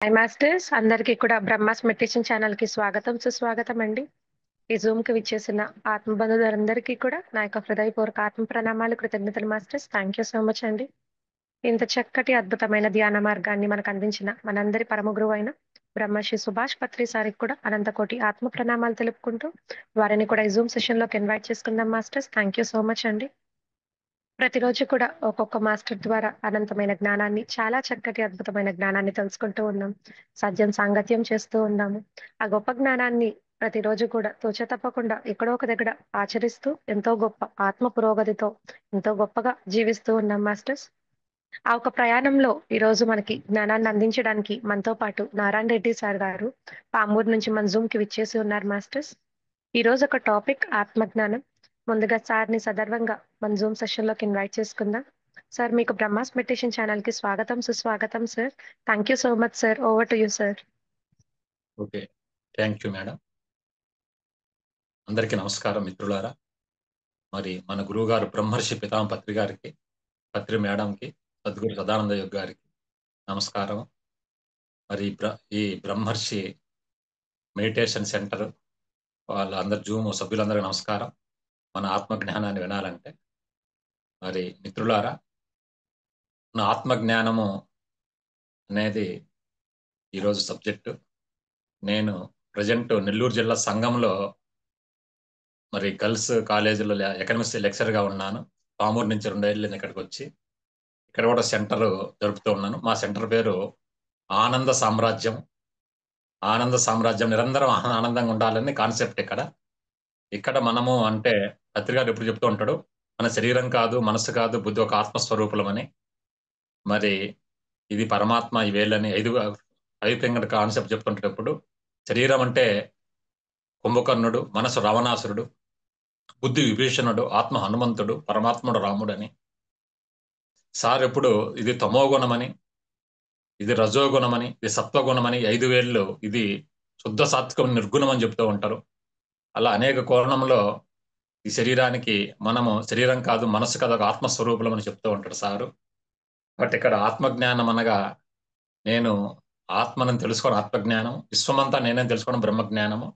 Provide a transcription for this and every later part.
Hi masters అందరికీ కూడా Brahma's meditation channel కి స్వాగతం సుస్వాగతం అండి. ఈ జూమ్ కి విచ్చేసిన ఆత్మబంధువులందరికీ కూడా నా యొక్క హృదయపూర్వక ఆత్మ ప్రణామాలు, కృతజ్ఞతలు masters. Thank you so much అండి. ఇంత చక్కటి అద్భుతమైన ధ్యాన మార్గాన్ని మనకు అందించిన మనందరి పరమ గురువు అయిన బ్రహ్మశ్రీ సుభాష్ పత్రి సారికి కూడా అనంతకోటి ఆత్మ ప్రణామాలు తెలుపుకుంటూ వారిని కూడా ఈ జూమ్ సెషన్ లోకి ఇన్వైట్ చేసుకుందాం masters. Thank you so much అండి. ప్రతిరోజు కూడా ఒక్కొక్క మాస్టర్ ద్వారా అనంతమైన జ్ఞానాన్ని, చాలా చక్కటి అద్భుతమైన జ్ఞానాన్ని తెలుసుకుంటూ ఉన్నాం. సజ్జన సాంగత్యం చేస్తూ ఉన్నాము. ఆ గొప్ప జ్ఞానాన్ని ప్రతిరోజు కూడా తూచ తప్పకుండా ఎక్కడో ఒక దగ్గర ఆచరిస్తూ ఎంతో గొప్ప ఆత్మ పురోగతితో ఎంతో గొప్పగా జీవిస్తూ ఉన్నాం మాస్టర్స్. ఆ ఒక ప్రయాణంలో ఈ రోజు మనకి జ్ఞానాన్ని అందించడానికి మనతో పాటు నారాయణ రెడ్డి సార్ గారు పామూరు నుంచి మన జూమ్ కి విచ్చేసి ఉన్నారు మాస్టర్స్. ఈ రోజు ఒక టాపిక్ ఆత్మజ్ఞానం. ముందుగా సార్ని సదర్వంగా మన జూమ్ సెషన్ లోకి ఇన్వైట్ చేసుకుందాం. సార్, మీకు బ్రహ్మాస్ మెడిటేషన్ ఛానల్ కి స్వాగతం సుస్వాగతం sir. Thank you so much sir. Over to you sir. Okay, thank you madam. అందరికీ నమస్కారం మిత్రులారా. మరి మన గురువు గారు బ్రహ్మర్షి పితామ పత్రి గారికి, పత్రి మేడంకి, సద్గురు సదానంద యోగ్ గారికి నమస్కారం. మరి ఈ బ్రహ్మర్షి మెడిటేషన్ సెంటర్ వాళ్ళందరు జూమ్ సభ్యులందరికీ నమస్కారం. మన ఆత్మజ్ఞానాన్ని వినాలంటే మరి మిత్రులారా, మన ఆత్మజ్ఞానము అనేది ఈరోజు సబ్జెక్టు. నేను ప్రజెంట్ నెల్లూరు జిల్లా సంఘంలో మరి గర్ల్స్ కాలేజీలో ఎకనామిక్స్ లెక్చర్గా ఉన్నాను. పామూరు నుంచి 2 ఏళ్ళు ఇక్కడికి వచ్చి ఇక్కడ కూడా సెంటర్ జరుపుతూ ఉన్నాను. మా సెంటర్ పేరు ఆనంద సామ్రాజ్యం. ఆనంద సామ్రాజ్యం నిరంతరం ఆనందంగా ఉండాలని కాన్సెప్ట్. ఇక్కడ మనము అంటే పత్రికారు ఎప్పుడు చెప్తూ ఉంటాడు, మన శరీరం కాదు, మనసు కాదు, బుద్ధి ఒక ఆత్మస్వరూపులం అని. మరి ఇది పరమాత్మ ఈ వేళ్ళని ఐదు కాన్సెప్ట్ చెప్తుంటేటప్పుడు శరీరం అంటే కుంభకర్ణుడు, మనసు రావణాసురుడు, బుద్ధి విభీషణుడు, ఆత్మ హనుమంతుడు, పరమాత్ముడు రాముడు అని. సార్ ఎప్పుడు ఇది తమోగుణమని, ఇది రజోగుణమని, ఇది సత్వగుణమని, 5 వేళ్ళు ఇది శుద్ధ సాత్వికం నిర్గుణం అని చెప్తూ ఉంటారు. అలా అనేక కోణంలో ఈ శరీరానికి మనము శరీరం కాదు, మనసు కాదు, ఒక ఆత్మస్వరూపులం అని చెప్తూ ఉంటాడు సారు. బట్ ఇక్కడ ఆత్మజ్ఞానం అనగా నేను ఆత్మను తెలుసుకోవడం ఆత్మజ్ఞానం, విశ్వమంతా నేనే తెలుసుకోవడం బ్రహ్మజ్ఞానము.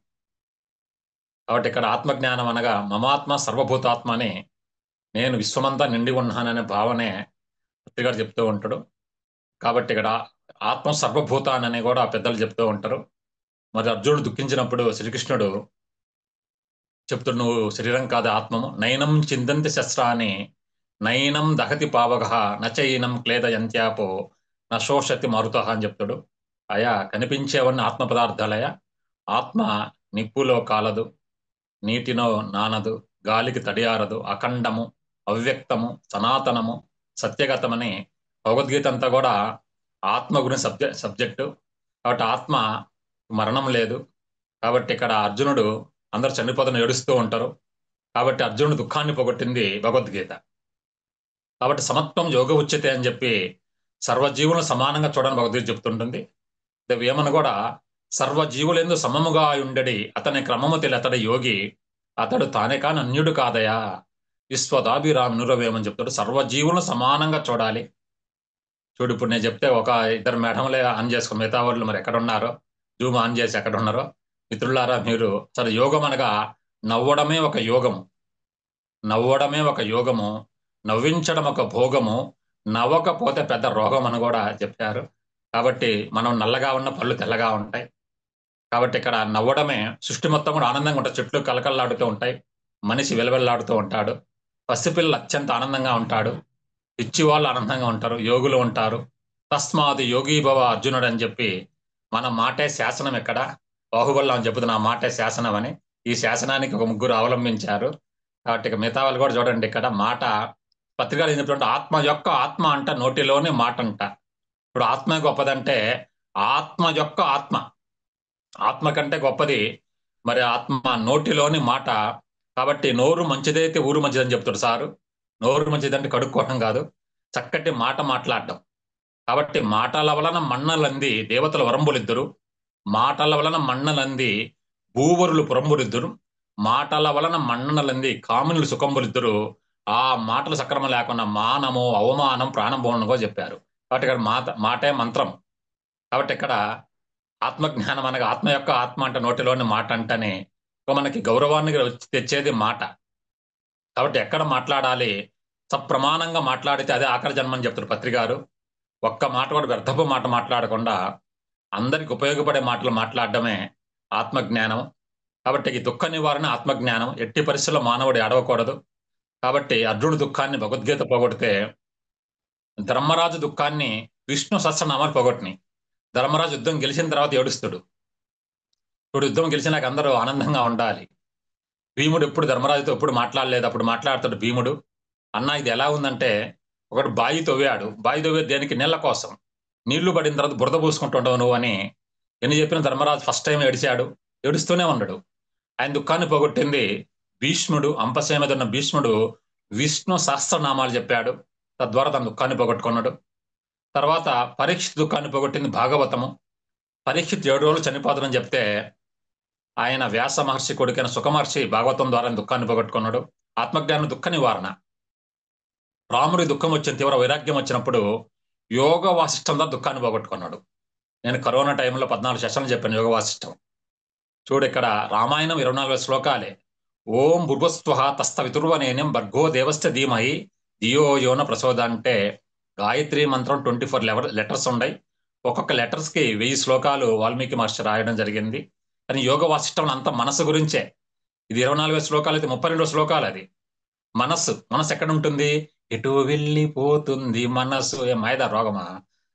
కాబట్టి ఇక్కడ ఆత్మజ్ఞానం అనగా మమాత్మ సర్వభూతాత్మ అని, నేను విశ్వమంతా నిండి ఉన్నాననే భావనే గారు చెప్తూ ఉంటాడు. కాబట్టి ఇక్కడ ఆత్మ సర్వభూతాన్ని కూడా పెద్దలు చెప్తూ ఉంటారు. మరి అర్జునుడు దుఃఖించినప్పుడు శ్రీకృష్ణుడు చెప్తాడు, నువ్వు శరీరం కాదు ఆత్మము. నయనం చిందంతి శస్త్రాన్ని నయనం దహతి పావగ నచైనం క్లేదయంత్యాపో నశోషతి మారుత అని చెప్తాడు. అయా కనిపించేవన్నీ ఆత్మ పదార్థాలయ, ఆత్మ నిప్పులో కాలదు, నీటిలో నానదు, గాలికి తడియారదు, అఖండము, అవ్యక్తము, సనాతనము, సత్యగతమని భగవద్గీత అంతా కూడా ఆత్మ గురించి సబ్జెక్టు. కాబట్టి ఆత్మ మరణం లేదు. కాబట్టి ఇక్కడ అర్జునుడు అందరు చనిపోతాను ఏడుస్తూ ఉంటారు. కాబట్టి అర్జునుడు దుఃఖాన్ని పోగొట్టింది భగవద్గీత. కాబట్టి సమత్వం యోగ ఉచ్యతే అని చెప్పి సర్వజీవులను సమానంగా చూడని భగవద్గీత చెప్తుంటుంది. వేమన కూడా సర్వజీవులందు సమముగా ఉండడి అతని క్రమము తెలి అతడు యోగి, అతడు తానే కాని అన్యుడు కాదయా, విశ్వదాభిరామ్ నురవేమని చెప్తాడు. సర్వజీవులను సమానంగా చూడాలి. చూడు, ఇప్పుడు నేను చెప్తే ఒక 2 మేడంలే ఆన్ చేసుకో, మిగతా వాళ్ళు మరి ఎక్కడ ఉన్నారో జూమ్ ఆన్ చేసి ఎక్కడ ఉన్నారో. మిత్రులారా, మీరు సరే, యోగం అనగా నవ్వడమే ఒక యోగము, నవ్వడమే ఒక యోగము, నవ్వించడం ఒక భోగము, నవ్వకపోతే పెద్ద రోగం అని కూడా చెప్పారు. కాబట్టి మనం నల్లగా ఉన్న పళ్ళు తెల్లగా ఉంటాయి. కాబట్టి ఇక్కడ నవ్వడమే, సృష్టి మొత్తం కూడా ఆనందంగా ఉంటుంది. చెట్లు కలకల్లాడుతూ ఉంటాయి, మనిషి వెలవెల్లాడుతూ ఉంటాడు, పసిపిల్లలు అత్యంత ఆనందంగా ఉంటాడు, పిచ్చి వాళ్ళు ఆనందంగా ఉంటారు, యోగులు ఉంటారు. తస్మాది యోగీ భవ అర్జునుడు అని చెప్పి మన మాటే శాసనం. ఎక్కడ బాహుబలి అని చెబుతుంది, నా మాటే శాసనం అని. ఈ శాసనానికి ఒక 3 అవలంబించారు. కాబట్టి ఇక మిగతా వాళ్ళు కూడా చూడండి, ఇక్కడ మాట పత్రికలు ఏం చెప్తుంటే ఆత్మ అంట నోటిలోని మాట అంట. ఇప్పుడు ఆత్మ గొప్పదంటే ఆత్మ యొక్క ఆత్మ కంటే గొప్పది మరి ఆత్మ నోటిలోని మాట. కాబట్టి నోరు మంచిదైతే ఊరు మంచిదని చెప్తాడు సారు. నోరు మంచిదంటే కడుక్కోవడం కాదు, చక్కటి మాట మాట్లాడడం. కాబట్టి మాటల వలన మన్నలంది దేవతల వరంబులిద్దరు, మాటల వలన మన్నలంది భూవరులు పురంబులిద్దరు, మాటల వలన మన్నలంది కామునులు సుఖంబులిద్దరు. ఆ మాటలు సక్రమం లేకుండా మానము, అవమానం, ప్రాణం పోవడం కూడా చెప్పారు. కాబట్టి ఇక్కడ మాటే మంత్రం. కాబట్టి ఇక్కడ ఆత్మజ్ఞానం అనగా ఆత్మ యొక్క ఆత్మ అంటే నోటిలోని మాట అంటేనే మనకి గౌరవాన్ని తెచ్చేది మాట. కాబట్టి ఎక్కడ మాట్లాడాలి, సప్రమాణంగా మాట్లాడితే అదే ఆఖరి జన్మని చెప్తారు పత్రికారు. ఒక్క మాట కూడా వ్యర్థపు మాట మాట్లాడకుండా అందరికి ఉపయోగపడే మాటలు మాట్లాడడమే ఆత్మజ్ఞానం. కాబట్టి ఈ దుఃఖ నివారణ ఆత్మజ్ఞానం. ఎట్టి పరిస్థితుల్లో మానవుడు ఏడవకూడదు. కాబట్టి అర్జునుడి దుఃఖాన్ని భగవద్గీత పోగొడితే ధర్మరాజు దుఃఖాన్ని విష్ణు సహస్రనామాలు పోగొట్టినాయి. ధర్మరాజు యుద్ధం గెలిచిన తర్వాత ఏడుస్తాడు. ఇప్పుడు యుద్ధం గెలిచినాక అందరూ ఆనందంగా ఉండాలి. భీముడు ఎప్పుడు ధర్మరాజుతో ఎప్పుడు మాట్లాడలేదు. అప్పుడు మాట్లాడతాడు భీముడు, అన్న ఇది ఎలా ఉందంటే, ఒకటి బాయి తవ్వాడు. బాయి తవ్వే దేనికి? నీళ్ల కోసం. నీళ్లు పడిన తర్వాత బురద పూసుకుంటుండవు నువ్వు అని ఎన్ని చెప్పిన ధర్మరాజు ఫస్ట్ టైం ఏడిచాడు. ఏడుస్తూనే ఉన్నాడు. ఆయన దుఃఖాన్ని పోగొట్టింది భీష్ముడు. అంపశయ మీద ఉన్న భీష్ముడు విష్ణు సహస్రనామాలు చెప్పాడు. తద్వారా తన దుఃఖాన్ని పోగొట్టుకున్నాడు. తర్వాత పరీక్షిత్ దుఃఖాన్ని పోగొట్టింది భాగవతము. పరీక్షిత్ 7 రోజులు చనిపోతాడని చెప్తే ఆయన వ్యాస మహర్షి కొడుకైన సుఖమహర్షి భాగవతం ద్వారా దుఃఖాన్ని పోగొట్టుకున్నాడు. ఆత్మజ్ఞానం దుఃఖ నివారణ. రాముడి దుఃఖం వచ్చిన తీవ్ర వైరాగ్యం వచ్చినప్పుడు యోగ వాసిష్టం ద్వారా దుఃఖాన్ని పోగొట్టుకున్నాడు. నేను కరోనా టైంలో 14 సెషన్లు చెప్పాను యోగ వాసిష్టం. చూడు ఇక్కడ రామాయణం 24 శ్లోకాలే. ఓం భుర్భుస్వః తస్తవితుర్వరేణ్యం భర్గో దేవస్య ధీమహి ధియో యోన ప్రచోద అంటే గాయత్రి మంత్రం 24 లెటర్స్ ఉన్నాయి. ఒక్కొక్క లెటర్స్ కి 1000 శ్లోకాలు వాల్మీకి మహర్షి రాయడం జరిగింది. కానీ యోగ వాసిష్టం అంతా మనసు గురించే. ఇది 24 శ్లోకాలు అయితే 32 శ్లోకాలు. అది మనసు ఎక్కడ ఉంటుంది? ఎటు వెళ్ళిపోతుంది మనసు? ఏ మాయదా రోగమా?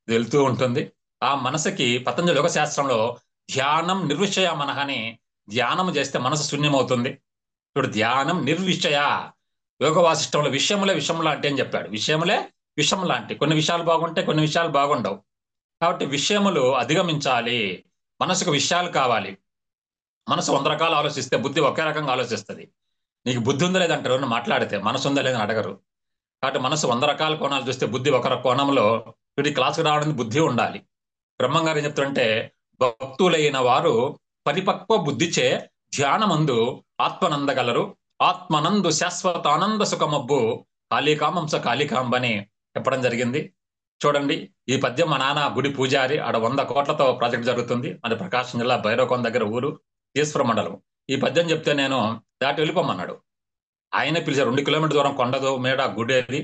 ఇది వెళ్తూ ఉంటుంది. ఆ మనసుకి పతంజలి యోగ శాస్త్రంలో ధ్యానం నిర్విషయ మనహ అని, ధ్యానం చేస్తే మనసు శూన్యమవుతుంది. ఇప్పుడు ధ్యానం నిర్విషయ. యోగ వాసిష్టంలో విషయములే విషం లాంటి అని చెప్పాడు. విషయములే విషం లాంటి. కొన్ని విషయాలు బాగుంటాయి, కొన్ని విషయాలు బాగుండవు. కాబట్టి విషయములు అధిగమించాలి. మనసుకు విషయాలు కావాలి. మనసు 100 రకాలు ఆలోచిస్తే బుద్ధి ఒకే రకంగా ఆలోచిస్తుంది. నీకు బుద్ధి ఉందా లేదంటారు ఎవరు మాట్లాడితే, మనసు ఉందా లేదని అడగరు. కాబట్టి మనసు 100 రకాల కోణాలు చూస్తే బుద్ధి ఒక కోణంలో. వీడి క్లాసుకు రావడానికి బుద్ధి ఉండాలి. బ్రహ్మం గారు ఏం చెప్తారంటే, భక్తులైన వారు పరిపక్వ బుద్ధిచే ధ్యానమందు ఆత్మనందగలరు. ఆత్మనందు శాశ్వత ఆనంద సుఖమబ్బు కాళికామంస కాళికాంబని చెప్పడం జరిగింది. చూడండి, ఈ పద్యం మా నాన్న గుడి పూజారి. ఆడ 100 కోట్లతో ప్రాజెక్ట్ జరుగుతుంది. మన ప్రకాశం జిల్లా భైరవకొండ దగ్గర ఊరు, ఈశ్వర మండలం. ఈ పద్యం చెప్తే నేను దాటి వెళ్ళిపోమన్నాడు. ఆయన పిలిచారు. 2 కిలోమీటర్ దూరం కొండదో మేడ గుడేది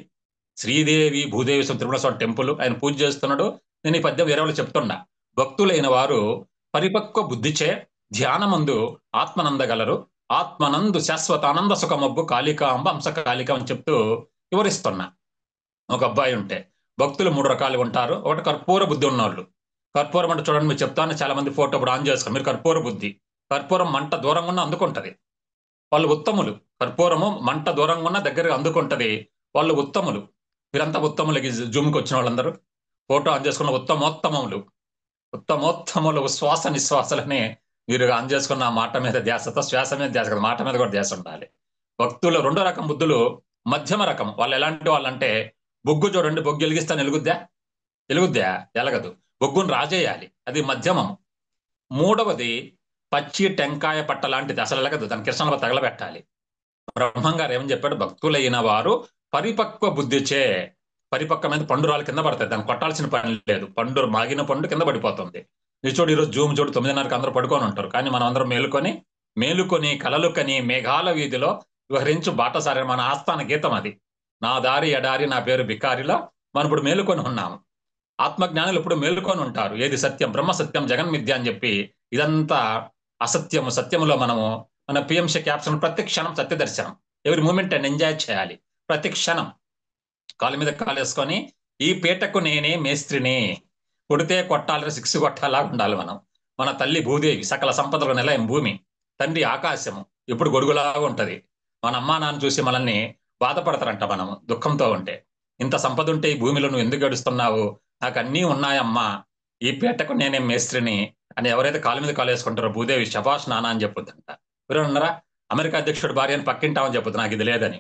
శ్రీదేవి భూదేవి తిరుమల స్వామి టెంపుల్. ఆయన పూజ చేస్తున్నాడు. నేను ఈ పద్యం వేరే వాళ్ళు చెప్తున్నా. భక్తులైన వారు పరిపక్వ బుద్ధిచే ధ్యానమందు ఆత్మనందగలరు. ఆత్మనందు శాశ్వత ఆనంద సుఖమబ్బు కాళికాంబ అంశ కాళిక అని చెప్తూ వివరిస్తున్నా. ఒక అబ్బాయి ఉంటే భక్తులు 3 రకాలు ఉంటారు. ఒకటి కర్పూర బుద్ధి ఉన్నవాళ్ళు. కర్పూరం అంటే చూడండి, మీరు చెప్తాను, చాలా మంది ఫోటో ఇప్పుడు ఆన్ చేసుకోండి. మీరు కర్పూర బుద్ధి. కర్పూరం మంట దూరంగా ఉన్న అందుకుంటది, వాళ్ళు ఉత్తములు. కర్పూరము మంట దూరంగా ఉన్న దగ్గరగా అందుకుంటది, వాళ్ళు ఉత్తములు. మీరంతా ఉత్తములకి జూమ్కి వచ్చిన వాళ్ళందరూ ఫోటో ఆన్ చేసుకున్న ఉత్తమోత్తములు. ఉత్తమోత్తములు శ్వాస నిశ్వాసలని మీరు ఆన్ చేసుకున్న మాట మీద ధ్యాసతో, శ్వాస మీద ధ్యాస కదా, మాట మీద కూడా ధ్యాస ఉండాలి. భక్తులు 2వ రకం బుద్ధులు మధ్యమ రకం. వాళ్ళు ఎలాంటి వాళ్ళంటే, బొగ్గు చూడండి, బొగ్గు వెలిగిస్తాను ఎలుగుద్దా? ఎలుగుద్దా? ఎలగదు. బొగ్గును రాజేయాలి, అది మధ్యమం. 3వది పచ్చి టెంకాయ పట్ట లాంటిది, అసలు ఎలగదు, దాని కిరసనలో తగలబెట్టాలి. బ్రహ్మం గారు ఏమని చెప్పాడు? భక్తులైన వారు పరిపక్వ బుద్ధిచే. పరిపక్వమైన పండురాలు కింద పడతాయి, దాన్ని కొట్టాల్సిన పని లేదు. పండు మాగిన పండు కింద పడిపోతుంది. ఇది చూడు, ఈరోజు జూమ్ చూడు 9:30కి అందరూ పడుకొని ఉంటారు. కానీ మనం అందరం మేలుకొని కలలు కని మేఘాల వీధిలో విహరించు బాటసారి మన ఆస్థాన గీతం అది. నా దారి ఎడారి నా పేరు బికారిలో మనం ఇప్పుడు మేలుకొని ఉన్నాము. ఆత్మజ్ఞానులు ఎప్పుడు మేలుకొని ఉంటారు. ఏది సత్యం? బ్రహ్మ సత్యం జగన్మిథ్య అని చెప్పి, ఇదంతా అసత్యము. సత్యములో మనము మన పిఎంసీ క్యాప్షన్ ప్రతి క్షణం సత్య దర్శనం. ఎవరి మూమెంట్ అండ్ ఎంజాయ్ చేయాలి ప్రతి క్షణం. కాలు మీద కాలు వేసుకొని, ఈ పీటకు నేనే మేస్త్రిని, కొడితే కొట్టాలని 6 కొట్టాలాగా ఉండాలి మనం. మన తల్లి భూదేవి, సకల సంపదల నిలయం భూమి. తండ్రి ఆకాశము, ఎప్పుడు గొడుగులాగా ఉంటది. మన అమ్మా నాన్న చూసి మనల్ని బాధపడతారంట మనం దుఃఖంతో ఉంటే. ఇంత సంపద ఉంటే ఈ భూమిలో నువ్వు ఎందుకు గడుస్తున్నావు? నాకు అన్నీ ఉన్నాయమ్మా, ఈ పీటకు నేనే మేస్త్రిని అని ఎవరైతే కాలు మీద కాలు వేసుకుంటారో భూదేవి శభాష్ నాన్న అని చెప్పొద్దంట. ఎవరన్నారా? అమెరికా అధ్యక్షుడు భార్య అని పక్కింటామని చెప్పొద్దు, నాకు ఇది లేదని.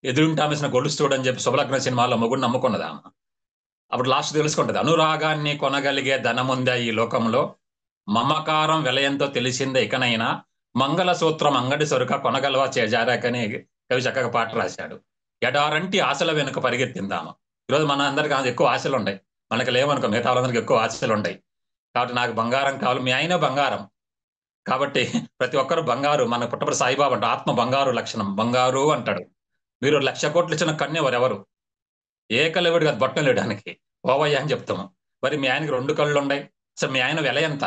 ఎదురుంటామేసిన గొడ్డు స్టూడ్ అని చెప్పి శుభలగ్న సినిమాలో మొగుడు నమ్ముకున్నదా అమ్మ. అప్పుడు లాస్ట్ తెలుసుకుంటది, అనురాగాన్ని కొనగలిగే ధనముందా ఈ లోకంలో, మమకారం వెలయంతో తెలిసిందే ఇకనైనా, మంగళసూత్రం అంగడి సొరుక కొనగలవా చేజారాకని కవి చక్కగా పాట రాశాడు. ఎడారంటి ఆశల వెనుక పరిగెత్తిందాము. ఈరోజు మన అందరికీ ఎక్కువ ఆశలు ఉంటాయి, మనకి లేవనుకో, మిగతా వాళ్ళందరికీ ఎక్కువ ఆశలు ఉంటాయి. కాబట్టి నాకు బంగారం కావాలి, మీ ఆయన బంగారం. కాబట్టి ప్రతి ఒక్కరు బంగారు. మన పుట్టపర్తి సాయిబాబా అంటే ఆత్మ బంగారు లక్షణం, బంగారు అంటాడు. మీరు 1,00,000,000 ఇచ్చిన కన్య ఎవరు? ఏ కళ్ళెవడు కాదు బొట్టం లేడానికి ఓవయ్య అని చెప్తాము. మరి మీ ఆయనకి 2 కళ్ళు ఉన్నాయి. అసలు మీ ఆయన వెల ఎంత?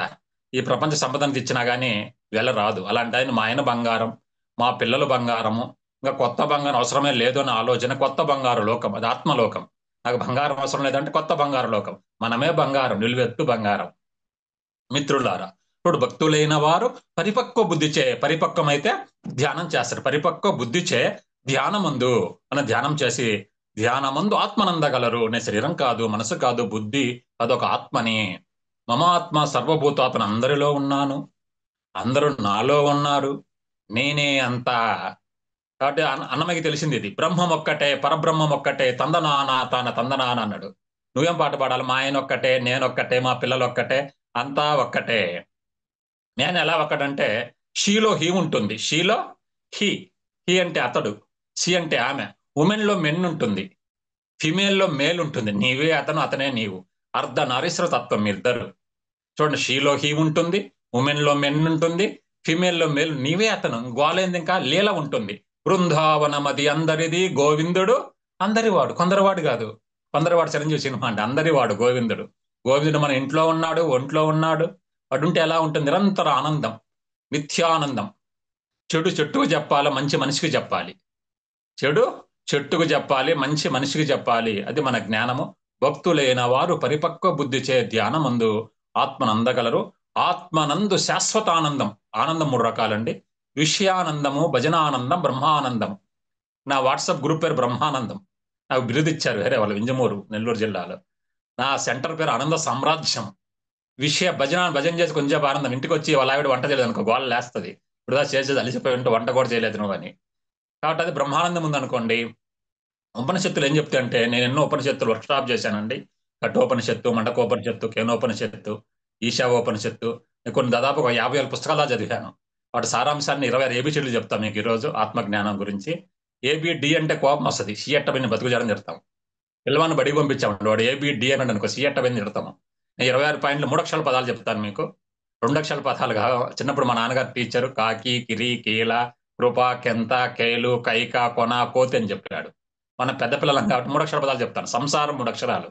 ఈ ప్రపంచ సంపదను ఇచ్చినా గానీ వెల రాదు. అలాంటి ఆయన, మా ఆయన బంగారం, మా పిల్లలు బంగారము, ఇంకా కొత్త బంగారం అవసరమే లేదు అనే ఆలోచన. కొత్త బంగారు లోకం, అది ఆత్మలోకం. నాకు బంగారం అవసరం లేదంటే కొత్త బంగారు లోకం. మనమే బంగారం, నిలువెత్తు బంగారం. మిత్రులారా, ఇప్పుడు భక్తులైన వారు పరిపక్వ బుద్ధిచే, పరిపక్వమైతే ధ్యానం చేస్తారు. పరిపక్వ బుద్ధిచే ధ్యానమందు అని ధ్యానం చేసి, ధ్యానమందు ఆత్మనందగలరు. నేను శరీరం కాదు, మనసు కాదు, బుద్ధి అదొక ఆత్మని. మమ ఆత్మ సర్వభూతాత్మ, అందరిలో ఉన్నాను, అందరూ నాలో ఉన్నారు, నేనే అంతా. కాబట్టి అన్నమయ్యకి తెలిసింది ఇది. బ్రహ్మం ఒక్కటే, పరబ్రహ్మం ఒక్కటే, తందనాన తాన తందనాన అన్నాడు. నువ్వేం పాట పాడాలి? మా ఆయన ఒక్కటే, నేనొక్కటే, మా పిల్లలు ఒక్కటే, అంతా ఒక్కటే. నేను ఎలా ఒక్కడంటే, షీలో హీ ఉంటుంది, షీలో హీ. హీ అంటే అతడు, షీ అంటే ఆమె. ఉమెన్ లో మెన్ ఉంటుంది, ఫిమేల్ లో మేల్ ఉంటుంది. నీవే అతను, అతనే నీవు. అర్ధ నారీశ్వర తత్వం మీరిద్దరు. చూడండి, షీలో హీ ఉంటుంది, ఉమెన్ లో మెన్ ఉంటుంది, ఫిమేల్ లో మేల్. నీవే అతను. గోలేంది ఇంకా లీల ఉంటుంది. బృందావనమది అందరిది, గోవిందుడు అందరివాడు. కొందరివాడు కాదు, కొందరివాడు చిరంజీవి సినిమా అంటే అందరివాడు గోవిందుడు. గోవిందుడు మన ఇంట్లో ఉన్నాడు, ఒంట్లో ఉన్నాడు. అటుంటే ఎలా ఉంటుంది? నిరంతర ఆనందం, నిత్యానందం. చెడు చెట్టుకు చెప్పాలి, మంచి మనిషికి చెప్పాలి. చెడు చెట్టుకు చెప్పాలి, మంచి మనిషికి చెప్పాలి. అది మన జ్ఞానము. భక్తులైన వారు పరిపక్వ బుద్ధిచే ధ్యానమందు ఆత్మనందగలరు. ఆత్మనందు శాశ్వతానందం. ఆనందం 3 రకాలండి: విషయానందము, భజనానందం, బ్రహ్మానందం. నా వాట్సాప్ గ్రూప్ పేరు బ్రహ్మానందం. నాకు బిరుదు ఇచ్చారు వేరే వాళ్ళు, వింజమూరు, నెల్లూరు జిల్లాలో. నా సెంటర్ పేరు ఆనంద సామ్రాజ్యం. భజన చేసి కొంచెం ఆనందం. ఇంటికి వచ్చి వాళ్ళ ఆవిడ వంట చేయలేదు అనుకో, గోళ్ళ లేస్తుంది. ఇప్పుడు చేసేది అలిసిపోయి ఉంటే వంట కూడా చేయలేదు నువ్వు అని. కాబట్టి అది బ్రహ్మానందం ఉందనుకోండి. ఉపనిషత్తులు ఏం చెప్తాయి అంటే, నేను ఎన్నో ఉపనిషత్తులు వర్క్షాప్ చేశానండి. కఠోపనిషత్తు, మండకోపనిషత్తు, కేనోపనిషత్తు, ఈశావోపనిషత్తు, కొన్ని దాదాపు ఒక 50,000 పుస్తకాలు చదివాను. వాటి సారాంశాన్ని 26 ఏబిసిడ్లు చెప్తాను మీకు ఈరోజు ఆత్మజ్ఞానం గురించి. ఏబిడి అంటే కోపం వస్తుంది, సి అట్టబడిని బతుకుజాడని తిడతాం. పిల్లవాడిని బడికి పంపించామండి, వాడు ఏబిడి అని అనుకో, సి అట్టబడిని తిడతాము. నేను 26 పాయింట్లు 3 అక్షరాల పదాలు చెప్తాను మీకు. 2 అక్షరాల పదాలుగా. చిన్నప్పుడు మా నాన్నగారు టీచరు కాకి, కిరి, కీల, కృప, కెంత, కేలు, కైక, కొన, కోతి అని చెప్పాడు. మన పెద్ద పిల్లలం కాబట్టి 3 అక్షరాల పదాలు చెప్తాను. సంసారం 3 అక్షరాలు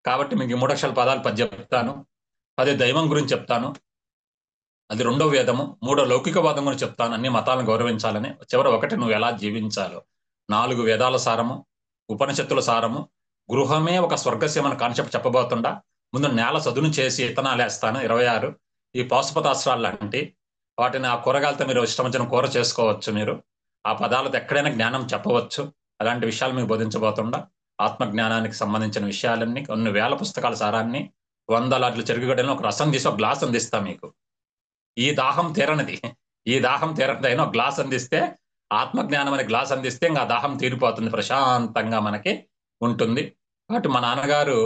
కాబట్టి మీకు 3 అక్షరాల పదాలు 10 చెప్తాను. 10 దైవం గురించి చెప్తాను, అది 2వ వేదము. 3 లౌకికవాదం గురించి చెప్తాను, అన్ని మతాలను గౌరవించాలని. చివరి 1 నువ్వు ఎలా జీవించాలో. 4 వేదాల సారము, ఉపనిషత్తుల సారము, గృహమే ఒక స్వర్గసీమన కాన్సెప్ట్ చెప్పబోతుండా. ముందు నేల చదును చేసి ఇత్తనాలు వేస్తాను. 26 ఈ పాశుపతాస్త్రాలు లాంటి వాటిని, ఆ కూరగాయలతో మీరు ఇష్టం వచ్చిన కూర చేసుకోవచ్చు. మీరు ఆ పదాలతో ఎక్కడైనా జ్ఞానం చెప్పవచ్చు. అలాంటి విషయాలు మీకు బోధించబోతుండా. ఆత్మజ్ఞానానికి సంబంధించిన విషయాలన్నీ, కొన్ని వేల పుస్తకాల సారాన్ని, 100 అట్ల చెరుగుగడ్డలను ఒక రసం తీసి ఒక గ్లాస్ అందిస్తా మీకు. ఈ దాహం తీరనిది, ఈ దాహం తీరనిది అయినా ఒక గ్లాస్ అందిస్తే, ఆత్మజ్ఞానం అనే గ్లాస్ అందిస్తే ఇంకా దాహం తీరిపోతుంది, ప్రశాంతంగా మనకి ఉంటుంది. కాబట్టి మా నాన్నగారు,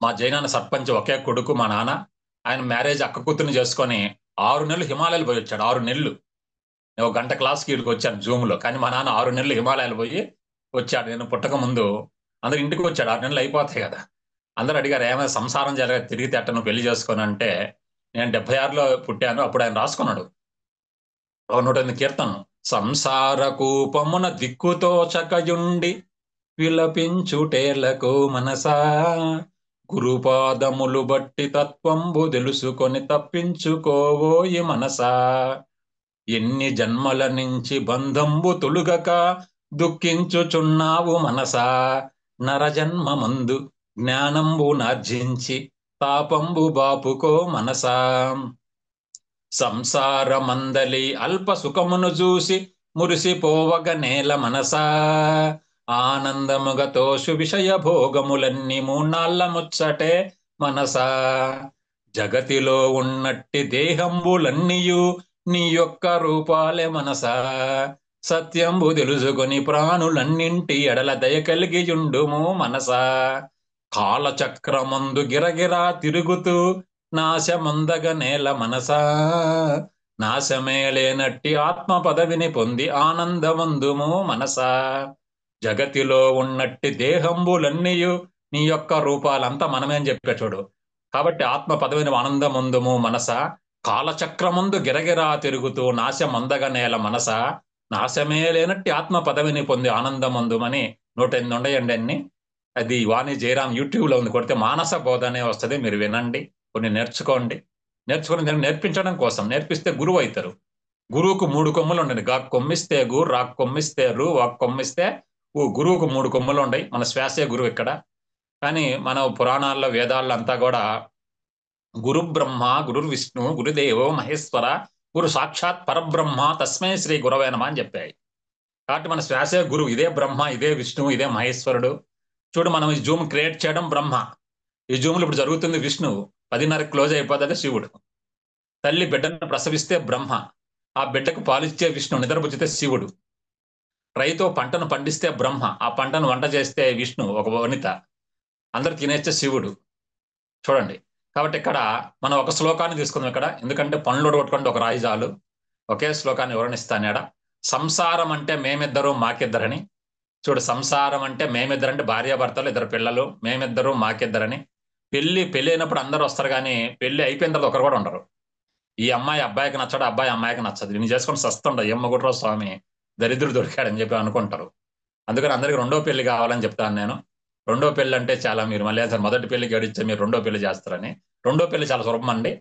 మా జైనాన్న సర్పంచ్, ఒకే కొడుకు మా నాన్న. ఆయన మ్యారేజ్ అక్క కూతుర్ని చేసుకొని 6 నెలలు హిమాలయాలు పోయి వచ్చాడు. 6 నెలలు. నేను 1 గంట క్లాస్కి ఇక్కడికి వచ్చాను జూమ్లో, కానీ మా నాన్న 6 నెలలు హిమాలయాలు పోయి వచ్చాడు. నేను పుట్టక ముందు అందరు ఇంటికి వచ్చాడు. 6 నెలలు అయిపోతాయి కదా. అందరూ అడిగారు, ఏమైనా సంసారం జరగ తిరిగితే అట్ట నువ్వు పెళ్లి చేసుకొని అంటే, నేను 76లో పుట్టాను. అప్పుడు ఆయన రాసుకున్నాడు 108 కీర్తనలు. సంసార కూపమున దిక్కుతో చకయుండి విలపించుటేలకు మనసా, గురుపాదములు బట్టి తత్వంబు తెలుసుకొని తప్పించుకోవోయి మనసా. ఎన్ని జన్మల నుంచి బంధంబు తొలుగక దుఃఖించుచున్నావు మనసా. నరజన్మమందు జ్ఞానంబు నార్జించి తాపంబు బాపుకో మనసా. సంసారమందలి అల్ప సుఖమును చూసి మురిసిపోవగ నేల మనసా. ఆనందముగతోషు విషయ భోగములన్నీ మూనాళ్ళ ముచ్చటే మనసా. జగతిలో ఉన్నట్టి దేహంబులన్నీయు నీ యొక్క రూపాలే మనసా. సత్యంబు తెలుసుకొని ప్రాణులన్నింటి ఎడల దయ కలిగియుండుము మనసా. కాలచక్రమందు గిరగిరా తిరుగుతూ నాశమందగ నేల మనసా. నాశమే లేనట్టి ఆత్మ పదవిని పొంది ఆనందమందుము మనసా. జగతిలో ఉన్నట్టి దేహంబులన్నీయు నీ యొక్క రూపాలంతా మనమేం చెప్పే చూడు. కాబట్టి ఆత్మ పదవిని ఆనందమందుము మనస, కాలచక్రమందు గిరగిరా తిరుగుతూ నాశమందగ నేల మనస, నాశమే లేనట్టి ఆత్మ పదవిని పొంది ఆనందమందుమని 108 ఉండయండి అన్ని. అది వాణి జయరాం యూట్యూబ్ లో ఉంది, కొడితే మానస బోధ అనే వస్తుంది, మీరు వినండి, కొన్ని నేర్చుకోండి. నేర్చుకుని దాన్ని నేర్పించడం కోసం, నేర్పిస్తే గురువు అవుతారు. గురువుకు 3 కొమ్ములు ఉండండి, గా కొమ్మిస్తే గు, రా కొమ్మిస్తే రు, వా కొమ్మిస్తే ఊ. గురువుకు 3 కొమ్ములు ఉన్నాయి. మన శ్వాసే గురువు ఇక్కడ. కానీ మన పురాణాల్లో వేదాల్లో అంతా కూడా గురు బ్రహ్మ గురు విష్ణు గురుదేవో మహేశ్వర గురు సాక్షాత్ పరబ్రహ్మ తస్మై శ్రీ గురవే నమః అని చెప్పాయి. కాబట్టి మన శ్వాసే గురువు, ఇదే బ్రహ్మ, ఇదే విష్ణువు, ఇదే మహేశ్వరుడు. చూడు, మనం ఈ జూమ్ క్రియేట్ చేయడం బ్రహ్మ, ఈ జూమ్లు ఇప్పుడు జరుగుతుంది విష్ణువు, 10:30 క్లోజ్ అయిపోతుంది శివుడు. తల్లి బిడ్డను ప్రసవిస్తే బ్రహ్మ, ఆ బిడ్డకు పాలిచ్చే విష్ణువు, నిద్రపుచ్చితే శివుడు. రైతు పంటను పండిస్తే బ్రహ్మ, ఆ పంటను వంట చేస్తే విష్ణు, ఒక వనిత, అందరు తినేస్తే శివుడు. చూడండి, కాబట్టి ఇక్కడ మనం ఒక శ్లోకాన్ని తీసుకుందాం ఇక్కడ, ఎందుకంటే పనులు కొట్టుకుంటే ఒక రాయి చాలు. ఒకే శ్లోకాన్ని వివరణిస్తాను. సంసారం అంటే మేమిద్దరు మాకిద్దరని. చూడు, సంసారం అంటే మేమిద్దరంటే భార్యాభర్తలు, 2 పిల్లలు, మేమిద్దరు మాకిద్దరని. పెళ్లి అయినప్పుడు అందరూ వస్తారు, కానీ పెళ్లి అయిపోయిన తర్వాత ఒకరు కూడా ఉండరు. ఈ అమ్మాయి అబ్బాయికి నచ్చడు, అబ్బాయి అమ్మాయికి నచ్చదు, నేను చేసుకొని సస్తుండ ఎమ్మ గుట్రో స్వామి దరిద్రుడు దొరికాడని చెప్పి అనుకుంటారు. అందుకని అందరికి రెండో పెళ్లి కావాలని చెప్తాను నేను. రెండో పెళ్లి అంటే చాలా, మీరు మళ్ళీ సార్ మొదటి పెళ్లికి గడిస్తే మీరు రెండో పెళ్లి చేస్తారని. రెండో పెళ్లి చాలా సులభం అండి.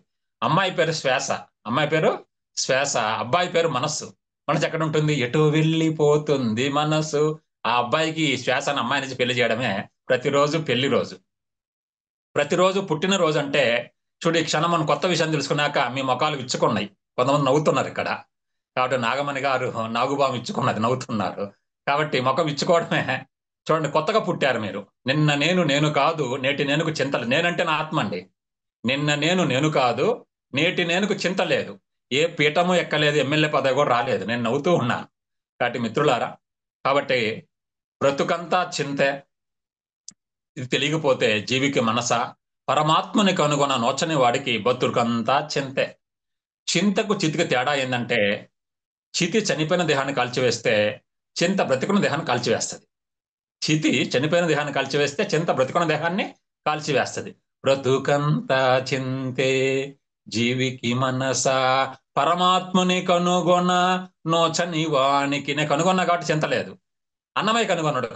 అమ్మాయి పేరు శ్వాస, అమ్మాయి పేరు శ్వాస, అబ్బాయి పేరు మనస్సు. మనసు ఎక్కడ ఉంటుంది? ఎటు వెళ్ళిపోతుంది మనసు. ఆ అబ్బాయికి శ్వాస అని అమ్మాయి నుంచి పెళ్లి చేయడమే ప్రతిరోజు పెళ్లి రోజు. ప్రతిరోజు పుట్టినరోజు అంటే చూడు, ఈ క్షణం మనం కొత్త విషయం తెలుసుకున్నాక మీ ముఖాలు విచ్చుకున్నాయి, కొంతమంది నవ్వుతున్నారు ఇక్కడ. కాబట్టి నాగమణి గారు నాగుబాము ఇచ్చుకున్నది, నవ్వుతున్నారు. కాబట్టి ముఖం ఇచ్చుకోవడమే. చూడండి, కొత్తగా పుట్టారు మీరు. నిన్న నేను కాదు, నేటి నేనుకు చింతలు. నేనంటే నా ఆత్మ అండి. నిన్న నేను కాదు, నేటి నేనుకు చింత లేదు, ఏ పీఠము ఎక్కలేదు, ఎమ్మెల్యే పదవి కూడా రాలేదు, నేను నవ్వుతూ ఉన్నాను. కాబట్టి మిత్రులారా, కాబట్టి బ్రతుకంతా చింతే. ఇది తెలియకపోతే జీవికి మనస, పరమాత్మని కనుగొన నోచని వాడికి బతుకంతా చింతే. చింతకు చితికి తేడా ఏంటంటే, చితి చనిపోయిన దేహాన్ని కాల్చివేస్తే చింత బ్రతికున్న దేహాన్ని కాల్చివేస్తుంది. చితి చనిపోయిన దేహాన్ని కాల్చివేస్తే చింత బ్రతికున్న దేహాన్ని కాల్చివేస్తుంది. బ్రతుకంతా చింతే జీవికి మనస, పరమాత్మని కనుగొన నోచని వానికి. నేను కనుగొన్నా కాబట్టి చింత లేదు. అన్నమయ్య కనుగొన్నాడు,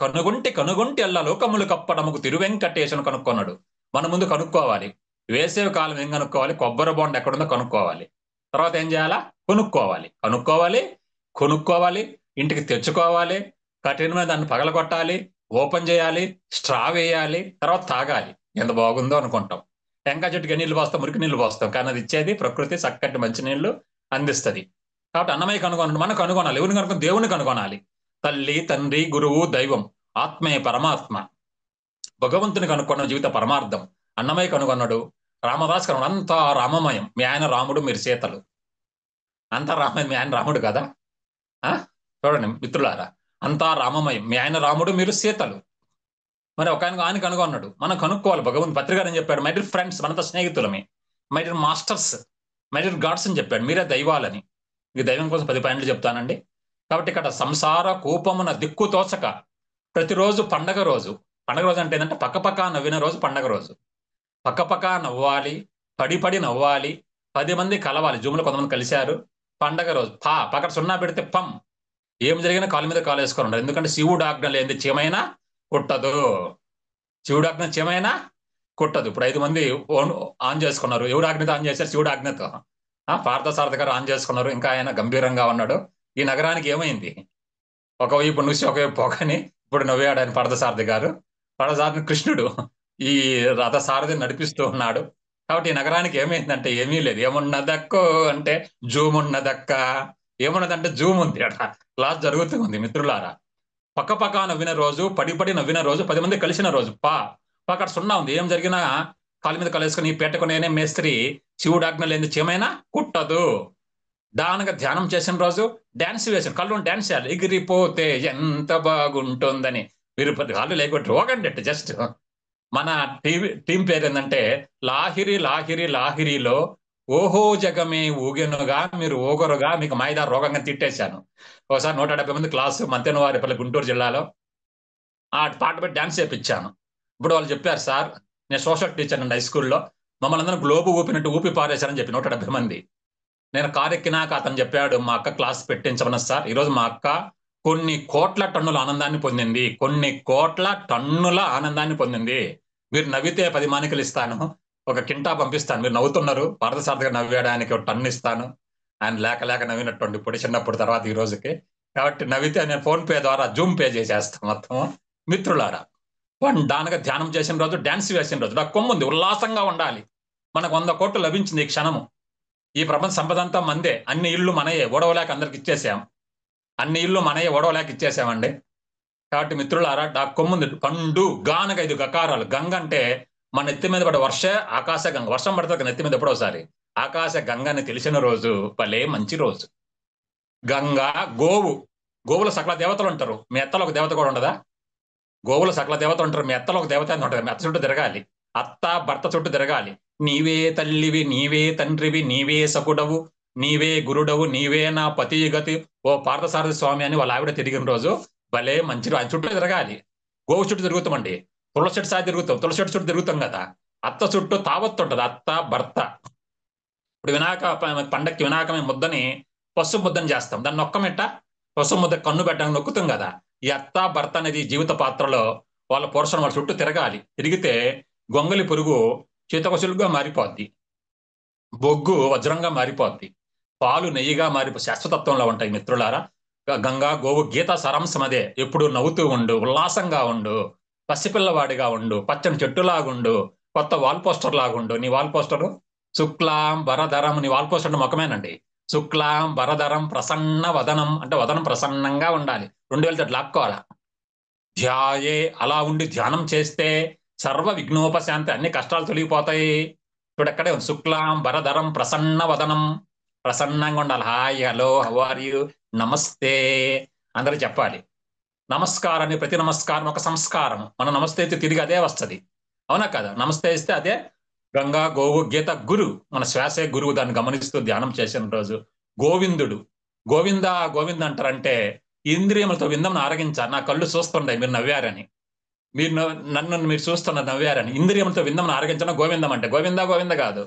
కనుగొంటి అల్ల లోకములు కప్పడముకు తిరువెంకటేశను కనుక్కున్నాడు. మన ముందు కనుక్కోవాలి. వేసవి కాలం ఏం కనుక్కోవాలి? కొబ్బరి బొండ ఎక్కడుందో కనుక్కోవాలి. తర్వాత ఏం చేయాలా? కొనుక్కోవాలి, ఇంటికి తెచ్చుకోవాలి, కఠిన మీద దాన్ని పగలగొట్టాలి, ఓపెన్ చేయాలి, స్ట్రా వేయాలి, తర్వాత తాగాలి. ఎంత బాగుందో అనుకుంటాం. టెంకాయ చెట్టుకి నీళ్లు పోస్తాం, మురికి నీళ్లు పోస్తాం, కానీ అది ఇచ్చేది ప్రకృతి చక్కటి మంచి నీళ్లు అందిస్తుంది. కాబట్టి అన్నమయ్య కనుగొన్నాడు, మనం కనుగొనాలి. ఎవరిని కనుగొని? దేవుని కనుగొనాలి. తల్లి, తండ్రి, గురువు, దైవం, ఆత్మే పరమాత్మ, భగవంతుని కనుక్కున్న జీవిత పరమార్థం. అన్నమయ్య కనుగొన్నాడు, రామదాస్ కనుగొన్నాడు. అంతా రామమయం. మీ ఆయన రాముడు, మీరు సీతలు. అంతా రామమయం. మీ ఆయన రాముడు కదా? చూడండి మిత్రులారా, అంతా రామమయం. మీ ఆయన రాముడు, మీరు సీతలు. మరి ఒక ఆయన కనుగొన్నాడు, మనం కనుక్కోవాలి. భగవంతు పత్రిక అని చెప్పాడు, మై డియర్ ఫ్రెండ్స్, మనంతా స్నేహితులమే, my dear masters, my dear gods అని చెప్పాడు. మీరే దైవాలని. ఈ దైవం కోసం 10 పాయింట్లు చెప్తానండి. కాబట్టి ఇక్కడ సంసార కూపమున దిక్కు తోచక ప్రతిరోజు పండగ రోజు. పండగ రోజు అంటే ఏంటంటే పక్కపక్క నవ్విన రోజు పండగ రోజు. పక్కపక్క నవ్వాలి, పడి నవ్వాలి, 10 మంది కలవాలి. జూమ్లో కొంతమంది కలిశారు. పండగ రోజు పక్కన 0 పెడితే పం, ఏం జరిగినా కాలు మీద కాలు వేసుకొని ఉండదు. ఎందుకంటే శివుడు ఆజ్ఞ లేనిది చీమైనా కుట్టదు. శివుడు ఆజ్ఞ చీమైనా కుట్టదు. ఇప్పుడు 5 మంది ఆన్ చేసుకున్నారు. ఎవరు ఆజ్ఞతో ఆన్ చేశారు? శివుడు ఆజ్ఞతో. పార్థసారథి గారు ఆన్ చేసుకున్నారు. ఇంకా ఆయన గంభీరంగా ఉన్నాడు. ఈ నగరానికి ఏమైంది? ఒకవైపు నుసి ఒకవైపు పొగని ఇప్పుడు నవ్వాడు ఆయన పార్థసారథి గారు. పార్థసారథి కృష్ణుడు ఈ రథసారథిని నడిపిస్తూ ఉన్నాడు. కాబట్టి ఈ నగరానికి ఏమైందంటే ఏమీ లేదు. ఏమున్నదక్కో అంటే జూమ్ ఉన్నదక్క. ఏమున్నదంటే జూమ్ ఉంది. అక్కడ క్లాస్ జరుగుతూ ఉంది. మిత్రులారా, పక్క నవ్విన రోజు, పడి నవ్విన రోజు, 10 మంది కలిసిన రోజు. అక్కడ 0 ఉంది. ఏం జరిగినా కాలు మీద కలేసుకుని పేటకు నేనే మేస్త్రి, శివుడు ఆజ్ఞ లేని చీమైనా కుట్టదు. దానిగా ధ్యానం చేసిన రోజు, డాన్స్ వేసిన కళ్ళు డాన్స్ చేయాలి. ఎగిరిపోతే ఎంత బాగుంటుందని. మీరు 10 కాళ్ళు లేకపోతే రోగండి. జస్ట్ మన టీం పేరు ఏంటంటే లాహిరిలో ఓహో జగమే ఊగెనుగా మీరు ఓగరుగా మీకు మైదా రోగంగా తిట్టేశాను. ఒకసారి 170 మంది క్లాసు మంతెనవారిపల్లి గుంటూరు జిల్లాలో ఆ పాట పెట్టి డాన్స్ చేయించాను. ఇప్పుడు వాళ్ళు చెప్పారు, సార్ నేను సోషల్ టీచర్ అండి హై స్కూల్లో, మమ్మల్ని అందరం గ్లోబు ఊపినట్టు ఊపి పారేశారని చెప్పి 170 మంది. నేను కారు ఎక్కినాక అతను చెప్పాడు, మా అక్క క్లాస్ పెట్టించమన్నా సార్. ఈరోజు మా అక్క కొన్ని కోట్ల టన్నుల ఆనందాన్ని పొందింది. కొన్ని కోట్ల టన్నుల ఆనందాన్ని పొందింది. మీరు నవ్వితే 10 మానికలు ఇస్తాను, ఒక కింటా పంపిస్తాను. మీరు నవ్వుతున్నారు, పార్థసారథిగా నవ్వేయడానికి ఒక టన్ను ఇస్తాను. ఆయన లేక లేక నవ్వినట్టు ఇప్పుడు చిన్నప్పుడు తర్వాత ఈ రోజుకి. కాబట్టి నవ్వితే నేను ఫోన్ పే ద్వారా జూమ్ పే చేసేస్తాను మొత్తం. మిత్రులారా, దానిగా ధ్యానం చేసిన రోజు, డాన్స్ వేసిన రోజు, నాకు కొమ్ముంది, ఉల్లాసంగా ఉండాలి. మనకు 100 కోట్లు లభించింది ఈ క్షణము. ఈ ప్రపంచ సంపద అంతా మందే. అన్ని ఇళ్ళు మనయే, ఓడవలేక అందరికి ఇచ్చేసాం. అన్ని ఇళ్ళు మనయే, ఓడవలేక ఇచ్చేసామండి. కాబట్టి మిత్రులారా, డాక్ కొమ్ముంది, పండు గానగ 5 గకారాలు. గంగ అంటే మన నెత్తి మీద పడే ఆకాశ గంగ. వర్షం పడుతుంది నెత్తి మీద ఎప్పుడోసారి. ఆకాశ గంగ అని తెలిసిన రోజు భలే మంచి రోజు. గంగ, గోవు. గోవుల సకల దేవతలు ఉంటారు. మీ ఎత్తలో ఒక దేవత కూడా ఉండదా? గోవుల సకల దేవత ఉంటారు. మీ ఎత్తలో ఒక దేవత అని ఉంటుంది. మీ అత్త చుట్టూ తిరగాలి, అత్త భర్త చుట్టూ తిరగాలి. నీవే తల్లివి, నీవే తండ్రివి, నీవే సకుడవు, నీవే గురుడవు, నీవే నా పతి గతి, ఓ పార్థసారథి స్వామి అని వాళ్ళ ఆవిడ తిరిగిన రోజు భలే మంచి. ఆయన చుట్టూ తిరగాలి. గోవు చుట్టూ తిరుగుతామండి. తులసి చెట్టు సారి తిరుగుతాం, తులసి చెట్టు చుట్టూ తిరుగుతాం కదా. అత్త చుట్టూ తావత్తు ఉంటుంది, అత్త భర్త. ఇప్పుడు పండక్కి వినాయకమే ముద్దని, పసుపు ముద్దని చేస్తాం. దాన్ని నొక్కమిట్ట పసుపు ముద్ద కన్ను పెట్టడానికి నొక్కుతాం కదా. ఈ అత్త భర్త అనేది జీవిత పాత్రలో వాళ్ళ పురుషుని వాళ్ళ చుట్టూ తిరగాలి. తిరిగితే గొంగలి పురుగు చీతకొసులుగా మారిపోద్ది, బొగ్గు వజ్రంగా మారిపోద్ది, పాలు నెయ్యిగా శాశ్వతత్వంలో ఉంటాయి. మిత్రులారా, గంగా గోవు గీత సారాంశం అదే. ఎప్పుడు నవ్వుతూ ఉండు, ఉల్లాసంగా ఉండు, పసిపిల్లవాడిగా ఉండు, పచ్చని చెట్టులాగుండు, కొత్త వాల్ పోస్టర్ లాగుండు. నీ వాల్ పోస్టరు శుక్లాం వరదరం, నీ వాల్ పోస్టర్ మొక్కమేనండి. శుక్లాం వరదరం ప్రసన్న వదనం అంటే వదనం ప్రసన్నంగా ఉండాలి. 2000 లాక్కోవాలా. ధ్యాయే, అలా ఉండి ధ్యానం చేస్తే సర్వ విఘ్నోపశాంతి, అన్ని కష్టాలు తొలగిపోతాయి. చూడక్కడే శుక్లాం వరదరం ప్రసన్న వదనం. ప్రసన్నంగా ఉండాలి. Hi, hello, how are you, నమస్తే అందరూ చెప్పాలి. నమస్కారాన్ని, ప్రతి నమస్కారం ఒక సంస్కారం. మనం నమస్తే అయితే తిరిగి అదే వస్తుంది, అవునా కదా? నమస్తే ఇస్తే అదే. గంగా గోవు గీత గురు, మన శ్వాసే గురువు. దాన్ని గమనిస్తూ ధ్యానం చేసిన రోజు గోవిందుడు. గోవింద గోవింద అంటారంటే ఇంద్రియములతో విందం ఆరగించారు. నా కళ్ళు చూస్తుండే మీరు నవ్వారని, మీరు నన్ను మీరు చూస్తున్న నవ్వారని. ఇంద్రియములతో విందం ఆరగించడం గోవిందం అంటే. గోవింద గోవింద కాదు,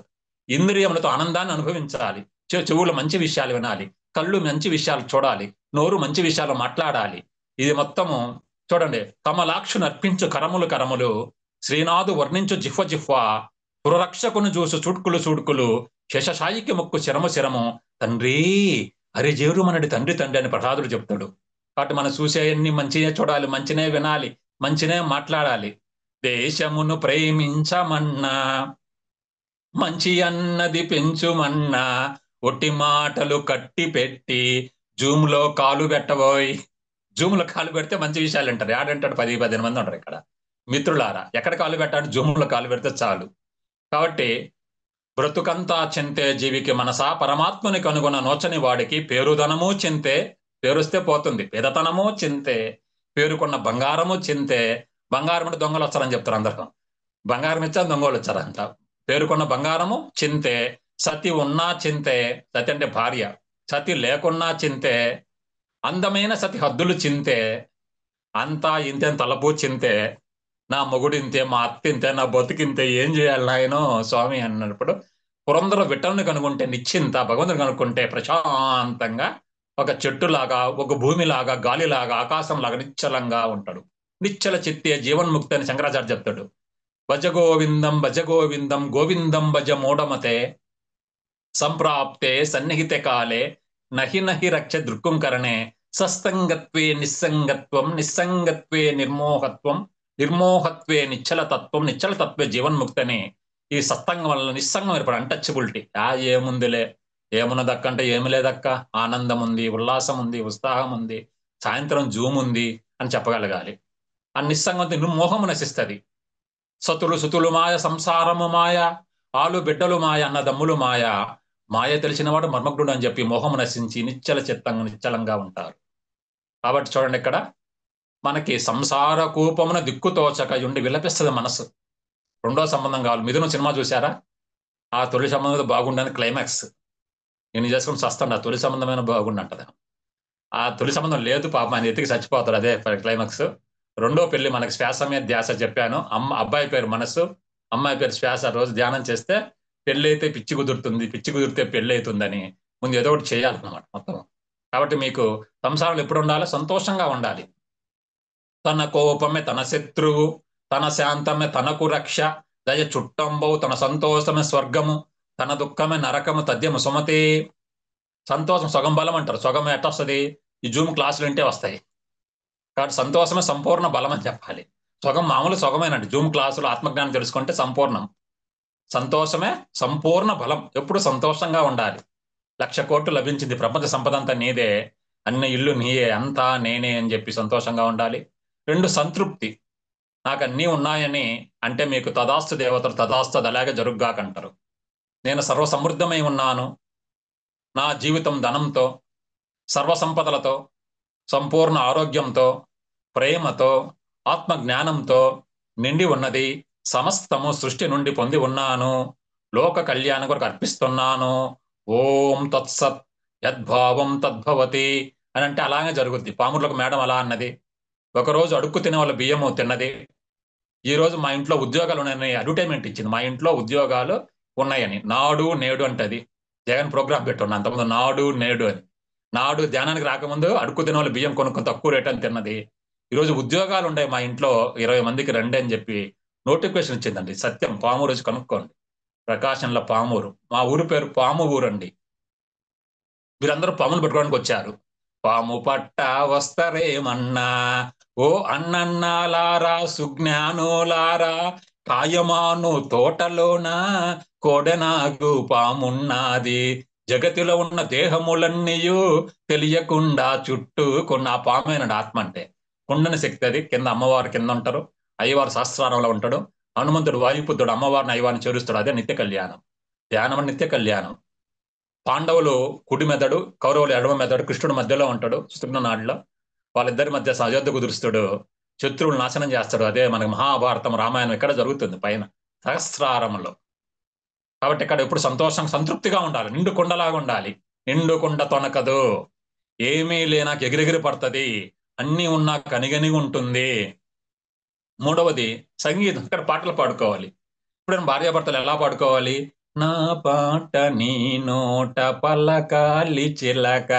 ఇంద్రియములతో ఆనందాన్ని అనుభవించాలి. చెవులు మంచి విషయాలు వినాలి, కళ్ళు మంచి విషయాలు చూడాలి, నోరు మంచి విషయాలు మాట్లాడాలి. ఇది మొత్తము చూడండి. కమలాక్షును అర్పించు కరములు కరములు, శ్రీనాథు వర్ణించు జిహ్వ జిహ్వ, పురరక్షకును చూసు చూడ్కులు చూడ్కులు, శేషశాయికి మొక్కు శరము శరము, తండ్రి హరిజేరు మనడి తండ్రి తండ్రి అని ప్రహ్లాదుడు చెప్తాడు. కాబట్టి మనం చూసేవన్నీ మంచినే చూడాలి, మంచినే వినాలి, మంచినే మాట్లాడాలి. దేశమును ప్రేమించమన్నా, మంచి అన్నది పెంచుమన్నా, ఒట్టి మాటలు కట్టి పెట్టి జూమ్లో కాలు పెట్టబోయ్. జూమ్లో కాలు పెడితే మంచి విషయాలు అంటారు. ఆడంటాడు 10-15 మంది ఉంటారు ఇక్కడ. మిత్రులారా, ఎక్కడ కాలు పెట్టాడు? జూమ్లో కాలు పెడితే చాలు. కాబట్టి బ్రతుకంతా చింతే జీవికి మనసా, పరమాత్మని కనుగొన్న నోచని వాడికి పేరుధనము చింతే. పేరుస్తే పోతుంది, పేదతనము చింతే. పేరుకున్న బంగారము చింతే. బంగారం అంటే దొంగలు వచ్చారని చెప్తారు అందరూ. బంగారం ఇచ్చా దొంగలు వచ్చారంట. పేరుకున్న బంగారము చింతే. సతి ఉన్నా చింతే, సతి అంటే భార్య. సతి లేకున్నా చింతే. అందమైన సతి హద్దులు చింతే. అంతా ఇంతే తలపు చింతే. నా మొగుడింతే, మా అత్తింతే, నా బతుకింతే, ఏం చేయాలి నాయనో స్వామి అన్నప్పుడు పురందర విఠలుని కనుక్కుంటే నిశ్చింత, భగవంతుని కనుక్కుంటే ప్రశాంతంగా ఒక చెట్టులాగా, ఒక భూమిలాగా, గాలిలాగా, ఆకాశంలాగా నిశ్చలంగా ఉంటాడు. నిశ్చల చిత్తే జీవన్ముక్తి అని శంకరాచార్య చెప్తాడు. భజ గోవిందం భజ గోవిందం గోవిందం భజ మూఢమతే, సంప్రాప్తే సన్నిహితే కాలే, నహి నహి రక్ష దృక్కుంకరణే, సస్తంగత్వే నిస్సంగత్వం, నిస్సంగత్వే నిర్మోహత్వం, నిర్మోహత్వే నిశ్చలతత్వం, నిశ్చలతత్వే జీవన్ముక్తని. ఈ సత్సంగం వల్ల నిస్సంగం ఏర్పడు, అన్టచబిలిటీ. ఏముందిలే, ఏమున్నదక్క అంటే ఏమి లేదక్క, ఆనందం ఉంది, ఉల్లాసం ఉంది, ఉత్సాహం ఉంది, సాయంత్రం జూమ్ ఉంది అని చెప్పగలగాలి. ఆ నిస్సంగంతో నిర్మోహము నశిస్తుంది. సతులు సుతులు మాయ, సంసారము మాయ, ఆలు బిడ్డలు మాయ, అన్నదమ్ములు మాయ. మాయ తెలిసినవాడు మర్మగ్నుడు అని చెప్పి మోహము నశించి నిశ్చల చిత్తంగా నిశ్చలంగా ఉంటారు. కాబట్టి చూడండి, ఇక్కడ మనకి సంసార కూపమున దిక్కుతోచక ఉండి విలపిస్తుంది మనసు. రెండో సంబంధం కావాలి. మిథునం సినిమా చూసారా? ఆ తొలి సంబంధం బాగుండని క్లైమాక్స్. నేను చేసుకుని చస్తాను, ఆ తొలి సంబంధమైన బాగుండంటది. ఆ తొలి సంబంధం లేదు, పాపం ఆయన ఎతికి చచ్చిపోతాడు, అదే క్లైమాక్స్. రెండో పెళ్లి మనకి శ్వాస మీద ధ్యాస చెప్పాను. అబ్బాయి పేరు మనసు, అమ్మాయి పేరు శ్వాస. రోజు ధ్యానం చేస్తే పెళ్ళి అయితే పిచ్చి కుదురుతుంది, పిచ్చి కుదిరితే పెళ్ళి అవుతుందని ముందు ఏదో ఒకటి చేయాలన్నమాట మొత్తం. కాబట్టి మీకు సంసారంలో ఎప్పుడు ఉండాలి? సంతోషంగా ఉండాలి. తన కోపమే తన శత్రువు, తన శాంతమే తనకు రక్ష, దయ చుట్టంబవు, తన సంతోషమే స్వర్గము, తన దుఃఖమే నరకము తథ్యము సుమతి. సంతోషం సగం బలం అంటారు. సగం ఎట్ట వస్తుంది? ఈ జూమ్ క్లాసులు వింటే వస్తాయి. కాబట్టి సంతోషమే సంపూర్ణ బలం అని చెప్పాలి. సగం మామూలు సగమేనండి. జూమ్ క్లాసులు ఆత్మజ్ఞానం తెలుసుకుంటే సంపూర్ణం. సంతోషమే సంపూర్ణ బలం. ఎప్పుడు సంతోషంగా ఉండాలి. 1,00,000 కోట్లు లభించింది, ప్రపంచ సంపద అంతా నీదే, అన్ని ఇల్లు నీయే, అంతా నేనే అని చెప్పి సంతోషంగా ఉండాలి. 2 సంతృప్తి. నాకు అన్నీ ఉన్నాయని అంటే మీకు తదాస్తు దేవతలు తదాస్తు అది అలాగే జరుగుగాకంటారు. నేను సర్వసమృద్ధమై ఉన్నాను, నా జీవితం ధనంతో, సర్వసంపదలతో, సంపూర్ణ ఆరోగ్యంతో, ప్రేమతో, ఆత్మ జ్ఞానంతో నిండి ఉన్నది, సమస్తము సృష్టి నుండి పొంది ఉన్నాను, లోక కళ్యాణం కొరకు అర్పిస్తున్నాను. ఓం తత్సత్, యద్భావం తద్భవతి అని అంటే అలాగే జరుగుద్ది. పాముర్లకు మేడం అలా అన్నది. ఒకరోజు అడుక్కు తినే వాళ్ళ బియ్యము తిన్నది. ఈ రోజు మా ఇంట్లో ఉద్యోగాలు ఉన్నాయని అడ్వర్టైజ్మెంట్ ఇచ్చింది. మా ఇంట్లో ఉద్యోగాలు ఉన్నాయని. నాడు నేడు అంటది. జగన్ ప్రోగ్రామ్ పెట్టున్నా అంతకుముందు నాడు నేడు అని. నాడు ధ్యానానికి రాకముందు అడుక్కు తినే వాళ్ళు బియ్యం కొనుక్కొని తక్కువ రేట్ అని తిన్నది. ఈరోజు ఉద్యోగాలు ఉన్నాయి మా ఇంట్లో 20 మందికి రండి అని చెప్పి నోటిఫికేషన్ ఇచ్చిందండి. సత్యం. పామూరు వచ్చి కనుక్కోండి. ప్రకాశంలో పామూరు. మా ఊరి పేరు పాము ఊరండి. వీరందరూ పాములు పెట్టుకోవడానికి వచ్చారు. పాము పట్ట వస్తరేమన్నా, ఓ అన్నన్నాలారా సుజ్ఞానులారా, కాయమాను తోటలోన కోడెనాగు పామున్నది, జగతిలో ఉన్న దేహములన్నీయు తెలియకుండా చుట్టూ కొన్న ఆ పామేనండి ఆత్మ అంటే. కుండని శక్తి అది. కింద అమ్మవారు కింద ఉంటారు, అయ్యవారు సహస్రారంలో ఉంటాడు, హనుమంతుడు వాయుపుత్రుడు అమ్మవారిని అయ్యవారిని చేరుస్తాడు. అదే నిత్య కళ్యాణం. ధ్యానం నిత్య కళ్యాణం. పాండవులు కుడి మెదడు, కౌరవులు ఎడమ మెదడు, కృష్ణుడు మధ్యలో ఉంటాడు నాడులో. వాళ్ళిద్దరి మధ్య అయోధ్య కుదురుస్తాడు, శత్రువులు నాశనం చేస్తాడు. అదే మనకి మహాభారతం రామాయణం ఇక్కడ జరుగుతుంది పైన సహస్రారంలో. కాబట్టి ఇక్కడ ఎప్పుడు సంతోషం సంతృప్తిగా ఉండాలి. నిండు కుండలాగా ఉండాలి. నిండు కుండ తొనకదు, ఏమీ లేనాక ఎగిరెగిరి పడుతుంది, అన్నీ ఉన్నా కనిగనిగి ఉంటుంది. మూడవది సంగీతం. ఇక్కడ పాటలు పాడుకోవాలి. ఇప్పుడు భార్యాభర్తలు ఎలా పాడుకోవాలి? నా పాట నీ నోట పలకాలి చిలక,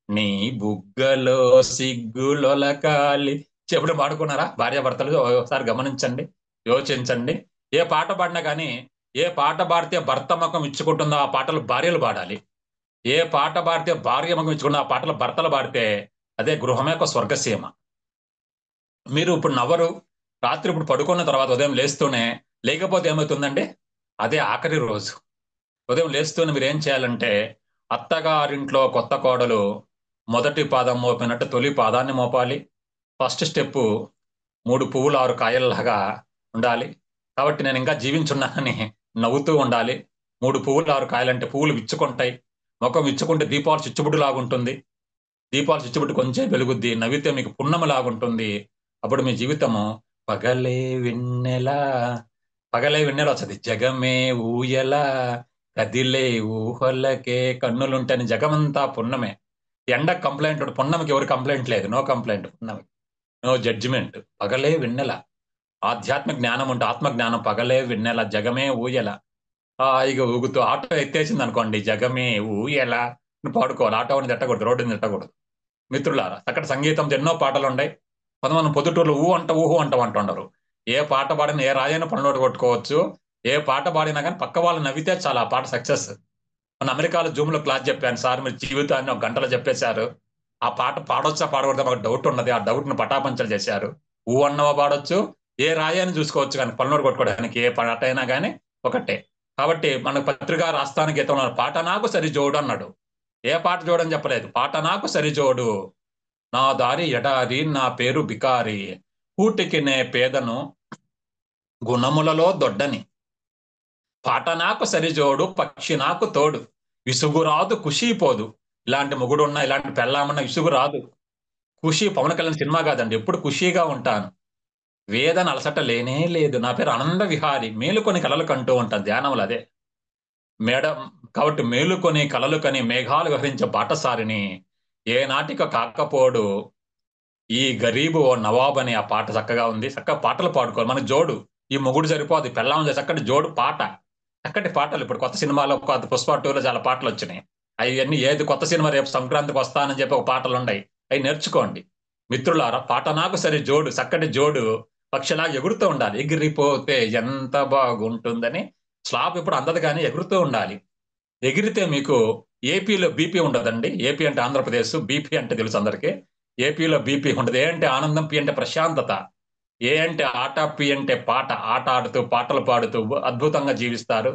నీ బుగ్గలో సిగ్గులొలకాలి. ఎప్పుడు పాడుకున్నారా భార్యాభర్తలు? ఒకసారి గమనించండి, యోచించండి. ఏ పాట పాడినా కానీ ఏ పాట పాడితే భర్త ముఖం ఇచ్చుకుంటుందో ఆ పాటలు భార్యలు పాడాలి. ఏ పాట పాడితే భార్య ముఖం ఇచ్చుకుంటుందో ఆ పాటలు భర్తలు పాడితే అదే గృహమే ఒక స్వర్గసీమ. మీరు ఇప్పుడు నవ్వరు, రాత్రి ఇప్పుడు పడుకున్న తర్వాత ఉదయం లేస్తూనే, లేకపోతే ఏమవుతుందండి? అదే ఆఖరి రోజు. ఉదయం లేస్తూనే మీరు ఏం చేయాలంటే, అత్తగారింట్లో కొత్త కోడలు మొదటి పాదం మోపినట్టు తొలి పాదాన్ని మోపాలి. ఫస్ట్ స్టెప్ 3 పువ్వులు 6 కాయల్లాగా ఉండాలి. కాబట్టి నేను ఇంకా జీవించున్నానని నవ్వుతూ ఉండాలి. 3 పువ్వులు 6 కాయలంటే పువ్వులు విచ్చుకుంటాయి. ముఖం విచ్చుకుంటే దీపాలు చిచ్చుబుడ్డు లాగుంటుంది. దీపాలు చిచ్చుబుట్టు కొంచెం వెలుగుద్ది. నవ్వితే మీకు పున్నమి లాగుంటుంది. అప్పుడు మీ జీవితము పగలే వెన్నెల, పగలే వెన్నెల వస్తుంది. జగమే ఊయల, కదిలే ఊహలకే కన్నులుంటని. జగమంతా పున్నమే. ఎండ కంప్లైంట్, పున్నమికి ఎవరు కంప్లైంట్ లేదు. No complaint. పున్నమికి నో జడ్జిమెంట్. పగలే వెన్నెల. ఆధ్యాత్మిక జ్ఞానం ఉంటే ఆత్మ జ్ఞానం. పగలే వెన్నెల, జగమే ఊయల. ఇక ఊగుతూ ఆటో ఎత్తేసింది అనుకోండి, జగమే ఊయల పాడుకోవాలి. ఆటో అని తిట్టకూడదు, రోడ్డుని తిట్టకూడదు. మిత్రులారా, అక్కడ సంగీతం ఎన్నో పాటలు ఉన్నాయి. కొంతమంది పొద్దుటూరులో ఊహు అంటుండరు. ఏ పాట పాడినా ఏ రాజైనా పనులోటు కొట్టుకోవచ్చు. ఏ పాట పాడినా కానీ పక్క వాళ్ళు నవ్వితే చాలా ఆ పాట సక్సెస్. మన అమెరికాలో జూమ్లో క్లాస్ చెప్పాను సార్, మీరు జీవితాన్ని 1 గంటలో చెప్పేశారు. ఆ పాట పాడొచ్చా పాడకూడదా మాకు డౌట్ ఉన్నది. ఆ డౌట్ను పటాపంచలు చేశారు. అన్నవా పాడొచ్చు, ఏ రాయని చూసుకోవచ్చు, కానీ పనులోటు కొట్టుకోవడానికి ఏ పాట అయినా కానీ ఒకటే. కాబట్టి మన పత్రికా రాస్తాన గీతంలో పాట నాకు సరిజోడు అన్నాడు. ఏ పాట జోడని చెప్పలేదు, పాట నాకు సరిజోడు. నా దారి ఎడారి, నా పేరు బికారి, కూటికి నే పేదను, గుణములలో దొడ్డని, పాట నాకు సరిజోడు, పక్షి నాకు తోడు, విసుగు రాదు ఖుషీపోదు. ఇలాంటి మొగుడున్నా ఇలాంటి పెళ్ళామన్నా విసుగు రాదు. ఖుషి పవన్ కళ్యాణ్ సినిమా కాదండి, ఎప్పుడు ఖుషీగా ఉంటాను. వేదన అలసట లేనే లేదు. నా పేరు ఆనంద విహారి, మేలుకొని కలలు కంటూ ఉంటాను. ధ్యానములు అదే మేడం. కాబట్టి మేలుకొని కలలు కని మేఘాలు విహరించే బాటసారిని, ఏ నాటిక కాకపోడు ఈ గరీబు ఓ నవాబ్ అని. ఆ పాట చక్కగా ఉంది. చక్కగా పాటలు పాడుకోవాలి. మన జోడు ఈ మొగుడు సరిపోదు, పెళ్ళాం చక్కటి జోడు పాట, చక్కటి పాటలు. ఇప్పుడు కొత్త సినిమాలో కొత్త పుష్ప 2లో చాలా పాటలు వచ్చినాయి. అవన్నీ ఏది కొత్త సినిమా రేపు సంక్రాంతికి వస్తానని చెప్పి ఒక పాటలు ఉన్నాయి, అవి నేర్చుకోండి మిత్రులారా. పాట నాకు సరి జోడు, చక్కటి జోడు, పక్షిలాగా ఎగురుతూ ఉండాలి. ఎగిరిపోతే ఎంత బాగుంటుందని స్లాబ్ ఇప్పుడు అందదు కానీ ఎగురుతూ ఉండాలి. ఎగిరితే మీకు ఏపీలో బీపీ ఉండదండి. ఏపీ అంటే ఆంధ్రప్రదేశ్, బీపీ అంటే తెలుసు అందరికీ. ఏపీలో బీపీ ఉండదు. ఏ అంటే ఆనందం, పి అంటే ప్రశాంతత, ఏ అంటే ఆట, పి అంటే పాట. ఆట ఆడుతూ పాటలు పాడుతూ అద్భుతంగా జీవిస్తారు.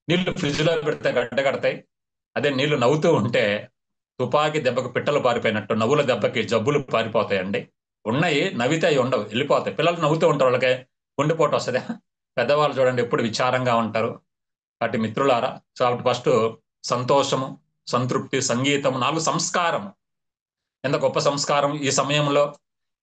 నీళ్లు ఫ్రిడ్జ్ లో పెడితే గడ్డ కడతాయి. అదే నీళ్లు నవ్వుతూ ఉంటే తుపాకీ దెబ్బకు పిట్టలు పారిపోయినట్టు నవ్వుల దెబ్బకి జబ్బులు పారిపోతాయండి. ఉన్నాయి, నవ్వితే అవి ఉండవు, వెళ్ళిపోతాయి. పిల్లలు నవ్వుతూ ఉంటారు, వాళ్ళకి గుండెపోటు వస్తుంది. పెద్దవాళ్ళు చూడండి ఎప్పుడు విచారంగా ఉంటారు. కాబట్టి మిత్రులారా, కాబట్టి ఫస్ట్ సంతోషము, సంతృప్తి, సంగీతం, 4 సంస్కారం. ఎంత గొప్ప సంస్కారం ఈ సమయంలో.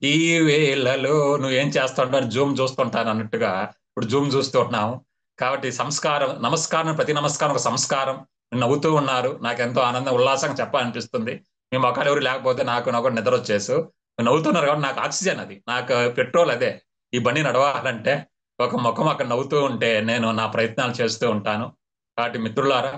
ఈ వేళలో నువ్వేం చేస్తావు అని జూమ్ చూస్తుంటాను అన్నట్టుగా ఇప్పుడు జూమ్ చూస్తూ ఉన్నాము. కాబట్టి సంస్కారం, నమస్కారం, ప్రతి నమస్కారం ఒక సంస్కారం. నవ్వుతూ ఉన్నారు, నాకు ఎంతో ఆనందం, ఉల్లాసంగా చెప్పాలనిపిస్తుంది. మీ మొక్కలు ఎవరు లేకపోతే నాకు నిద్ర వచ్చేసు. నవ్వుతున్నారు కాబట్టి నాకు ఆక్సిజన్, అది నాకు పెట్రోల్. అదే ఈ బండి నడవాలంటే ఒక ముఖం అక్కడ నవ్వుతూ ఉంటే నేను నా ప్రయత్నాలు చేస్తూ ఉంటాను. కాబట్టి మిత్రులారా,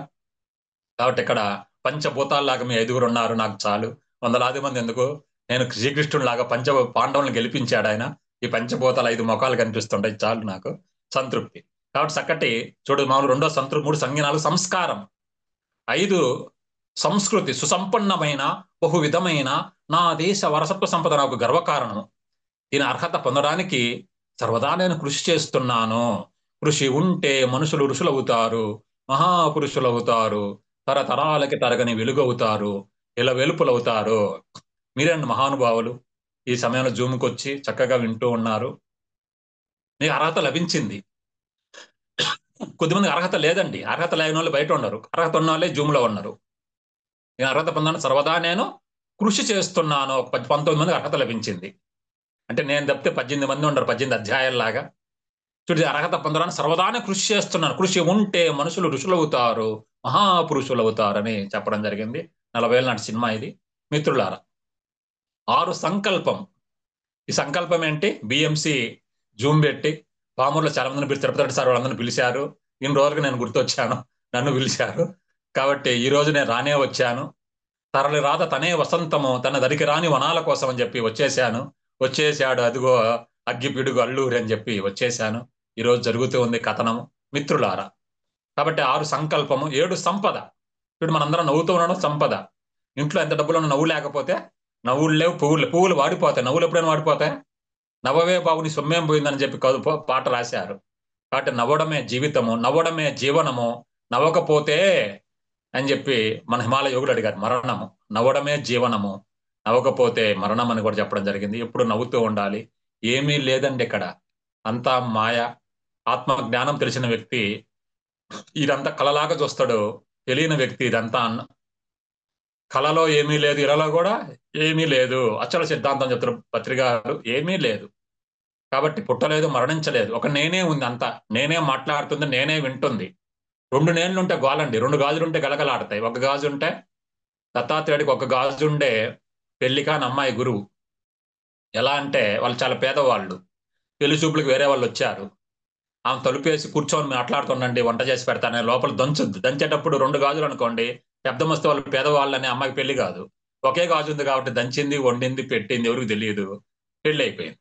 కాబట్టి ఇక్కడ పంచభూతాల్లాగా మీ 5గురు ఉన్నారు, నాకు చాలు. వందలాది మంది ఎందుకు, నేను శ్రీకృష్ణుడు లాగా పంచ పాండవులను గెలిపించాడు ఆయన. ఈ పంచభూతాలు 5 ముఖాలు కనిపిస్తుంటాయి, చాలు నాకు సంతృప్తి. కాబట్టి చక్కటి చూడు, మామూలు రెండో సంతృప్తి, 3 సంజ్ఞానాలు సంస్కారం, 5 సంస్కృతి, సుసంపన్నమైన బహు విధమైన నా దేశ వారసత్వ సంపద నాకు గర్వకారణం. దీని అర్హత పొందడానికి సర్వదా నేను కృషి చేస్తున్నాను. కృషి ఉంటే మనుషులు ఋషులవుతారు, మహాపురుషులవుతారు, తరతరాలకి తరగని వెలుగవుతారు, ఇలా వెలుపులవుతారు. మీరండి మహానుభావులు, ఈ సమయంలో జూమ్కి వచ్చి చక్కగా వింటూ ఉన్నారు. మీకు అర్హత లభించింది. కొద్దిమంది అర్హత లేదండి. అర్హత లేని వాళ్ళు బయట ఉన్నారు, అర్హత ఉన్న వాళ్ళే జూమ్లో ఉన్నారు. నేను అర్హత పొందాను, సర్వదా నేను కృషి చేస్తున్నాను. 19 మంది అర్హత లభించింది. అంటే నేను తప్పితే 18 మంది ఉండరు, 18 అధ్యాయాల్లాగా. చూడు, అర్హత పొందడానికి సర్వదానే కృషి చేస్తున్నాను. కృషి ఉంటే మనుషులు ఋషులవుతారు, మహాపురుషులు అవుతారని చెప్పడం జరిగింది. 40 ఏళ్ళ నాటి సినిమా ఇది. మిత్రులారా, 6 సంకల్పం. ఈ సంకల్పం ఏంటి? బిఎంసి జూమ్ పెట్టి పామూరులో చాలా మందిని పిలిచి, తిరుపతి సార్ వాళ్ళందరినీ పిలిచారు. ఇన్ని రోజులకు నేను గుర్తొచ్చాను, నన్ను పిలిచారు. కాబట్టి ఈ రోజు నేను రానే వచ్చాను. తరలి రాత తనే వసంతము, తన దరికి రాని వనాల కోసం అని చెప్పి వచ్చేసాను. వచ్చేసాడు అదిగో అగ్గి పిడుగు అల్లూరి అని చెప్పి వచ్చేసాను. ఈరోజు జరుగుతూ ఉంది కథనము మిత్రులారా. కాబట్టి 6 సంకల్పము, 7 సంపద. ఇప్పుడు మనందరం నవ్వుతూ ఉండడం సంపద. ఇంట్లో ఎంత డబ్బులు ఉన్నా నవ్వు లేకపోతే, నవ్వులు లేవు, పువ్వులు వాడిపోతాయి. నవ్వులు ఎప్పుడైనా వాడిపోతాయి? నవ్వవే బాబు నీ సొమ్మేం పోయిందని చెప్పి పాట రాశారు. కాబట్టి నవ్వడమే జీవితము, నవ్వడమే జీవనము. నవ్వకపోతే అని చెప్పి మన హిమాలయ యోగులు అడిగారు, మరణము. నవ్వడమే జీవనము, నవ్వకపోతే మరణం అని కూడా చెప్పడం జరిగింది. ఎప్పుడు నవ్వుతూ ఉండాలి. ఏమీ లేదండి ఇక్కడ, అంతా మాయ. ఆత్మ జ్ఞానం తెలిసిన వ్యక్తి ఇదంతా కలలాగా చూస్తాడు, తెలియని వ్యక్తి ఇదంతా కలలో ఏమీ లేదు, ఇలాలో కూడా ఏమీ లేదు. అచల సిద్ధాంతం చెప్తారు పత్రికారు, ఏమీ లేదు. కాబట్టి పుట్టలేదు, మరణించలేదు, ఒక నేనే ఉంది. అంతా నేనే మాట్లాడుతుంది, నేనే వింటుంది. 2 నేళ్ళు ఉంటే గోలండి, 2 గాజులుంటే గలగలాడతాయి. ఒక గాజు ఉంటే, దత్తాత్రేయుడికి ఒక గాజు ఉండే పెళ్లి కాని అమ్మాయి గురువు. ఎలా అంటే వాళ్ళు చాలా పేదవాళ్ళు, పెళ్లి చూపులకు వేరే వాళ్ళు వచ్చారు. ఆమె తలుపేసి కూర్చొని మాట్లాడుతుండండి, వంట చేసి పెడతానే, లోపల దంచుద్ది. దంచేటప్పుడు 2 గాజులు అనుకోండి, శబ్దం వస్తే వాళ్ళు పేదవాళ్ళని అమ్మాయికి పెళ్లి కాదు. ఒకే గాజు ఉంది కాబట్టి దంచింది, వండింది, పెట్టింది, ఎవరికి తెలియదు, పెళ్లి అయిపోయింది.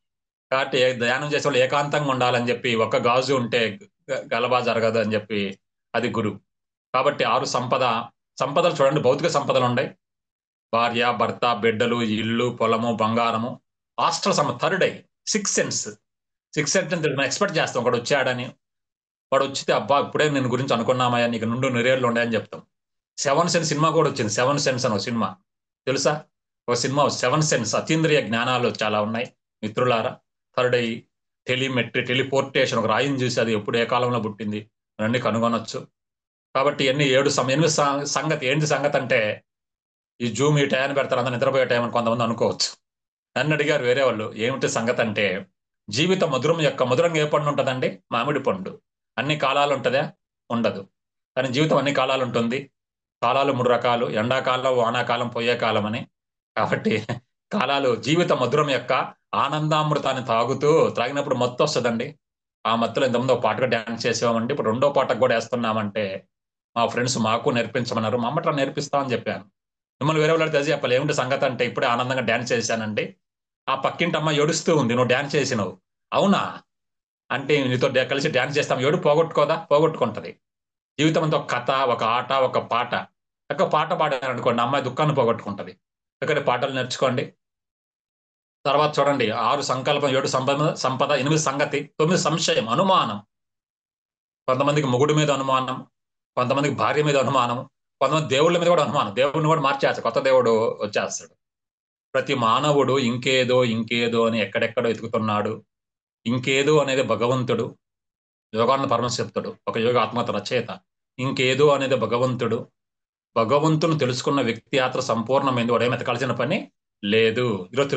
కాబట్టి ధ్యానం చేసే వాళ్ళు ఏకాంతంగా ఉండాలని చెప్పి, ఒక్క గాజు ఉంటే గలబా జరగదు అని చెప్పి, అది గురువు. కాబట్టి 6 సంపదలు చూడండి, భౌతిక సంపదలు ఉన్నాయి. భార్య, భర్త, బిడ్డలు, ఇల్లు, పొలము, బంగారము. Astral third I, 6 sense. 6 sense అంటే మనం ఎక్స్పెక్ట్ చేస్తాం, ఒకడు వచ్చాడని. వాడు వచ్చితే అబ్బా ఇప్పుడే నేను గురించి అనుకున్నామయ్యా, నీకు నుండు నిరేళ్ళు ఉన్నాయని చెప్తాం. 7 సెన్స్ సినిమా కూడా వచ్చింది, 7 సెన్స్ అని ఒక సినిమా తెలుసా? ఒక సినిమా 7 సెన్స్, అతీంద్రియ జ్ఞానాలు చాలా ఉన్నాయి మిత్రులారా. థర్డ్ ఐ, టెలిమెట్రీ, టెలిపోర్టేషన్, ఒక రాయిని చూసి అది ఎప్పుడు ఏ కాలంలో పుట్టింది అన్నీ కనుగొనొచ్చు. కాబట్టి ఎన్ని 7 సంగతి ఏంటి సంగతి అంటే, ఈ జూమ్ ఈ టైం పెడతారు, అందరూ నిద్రపోయే టైం అని కొంతమంది అనుకోవచ్చు. నన్ను అడిగారు వేరే వాళ్ళు, ఏమిటి సంగతి అంటే, జీవిత మధురం యొక్క మధురంగా ఏ పండు ఉంటుందండి? మామిడి పండు. అన్ని కాలాలు ఉంటుందా? ఉండదు. కానీ జీవితం అన్ని కాలాలు ఉంటుంది. కాలాలు 3 రకాలు: ఎండాకాలం, వానాకాలం, పోయే కాలం అని. కాబట్టి కాలాలు జీవిత మధురం యొక్క ఆనందామృతాన్ని తాగినప్పుడు మత్తు వస్తుందండి. ఆ మధ్యలో ఇంతకుముందు ఒక పాటగా డాన్స్ చేసామంటే ఇప్పుడు రెండో పాటకు కూడా వేస్తున్నామంటే మా ఫ్రెండ్స్ మాకు నేర్పించమన్నారు. మా అమ్మట్లా నేర్పిస్తామని చెప్పాను. మిమ్మల్ని వేరే వాళ్ళు తెలిసి చెప్పాలి ఏమిటి సంగతి అంటే ఇప్పుడే ఆనందంగా డాన్స్ చేశానండి. ఆ పక్కింటి అమ్మ ఏడుస్తూ ఉంది, నువ్వు డాన్స్ చేసినావు. అవునా అంటే నీతో కలిసి డాన్స్ చేస్తాం, ఏడు పోగొట్టుకోదా? పోగొట్టుకుంటది. జీవితం అంతా ఒక కథ, ఒక ఆట, ఒక పాట. ఒక పాట పాడారు అనుకోండి, అమ్మాయి దుఃఖాన్ని పోగొట్టుకుంటది. ఇక్కడ పాటలు నేర్చుకోండి. తర్వాత చూడండి, 6 సంకల్పం, 7 సంపద, 8 సంగతి, 9 సంశయం, అనుమానం. కొంతమందికి మొగుడు మీద అనుమానం, కొంతమందికి భార్య మీద అనుమానం, కొంతమంది దేవుళ్ళ మీద కూడా అనుమానం. దేవుడిని కూడా మార్చేస్తాడు, కొత్త దేవుడు వచ్చేస్తాడు. ప్రతి మానవుడు ఇంకేదో ఇంకేదో అని ఎక్కడెక్కడో ఎతుకుతున్నాడు. ఇంకేదో అనేది భగవంతుడు. యోగానంద పరమహంస చెప్తాడు, ఒక యోగ ఆత్మకథ రచయిత. ఇంకేదో అనేది భగవంతుడు. భగవంతుని తెలుసుకున్న వ్యక్తి యాత్ర సంపూర్ణమైంది. వాడు ఏమి ఎతకాల్సిన పని లేదు. ఈరోజు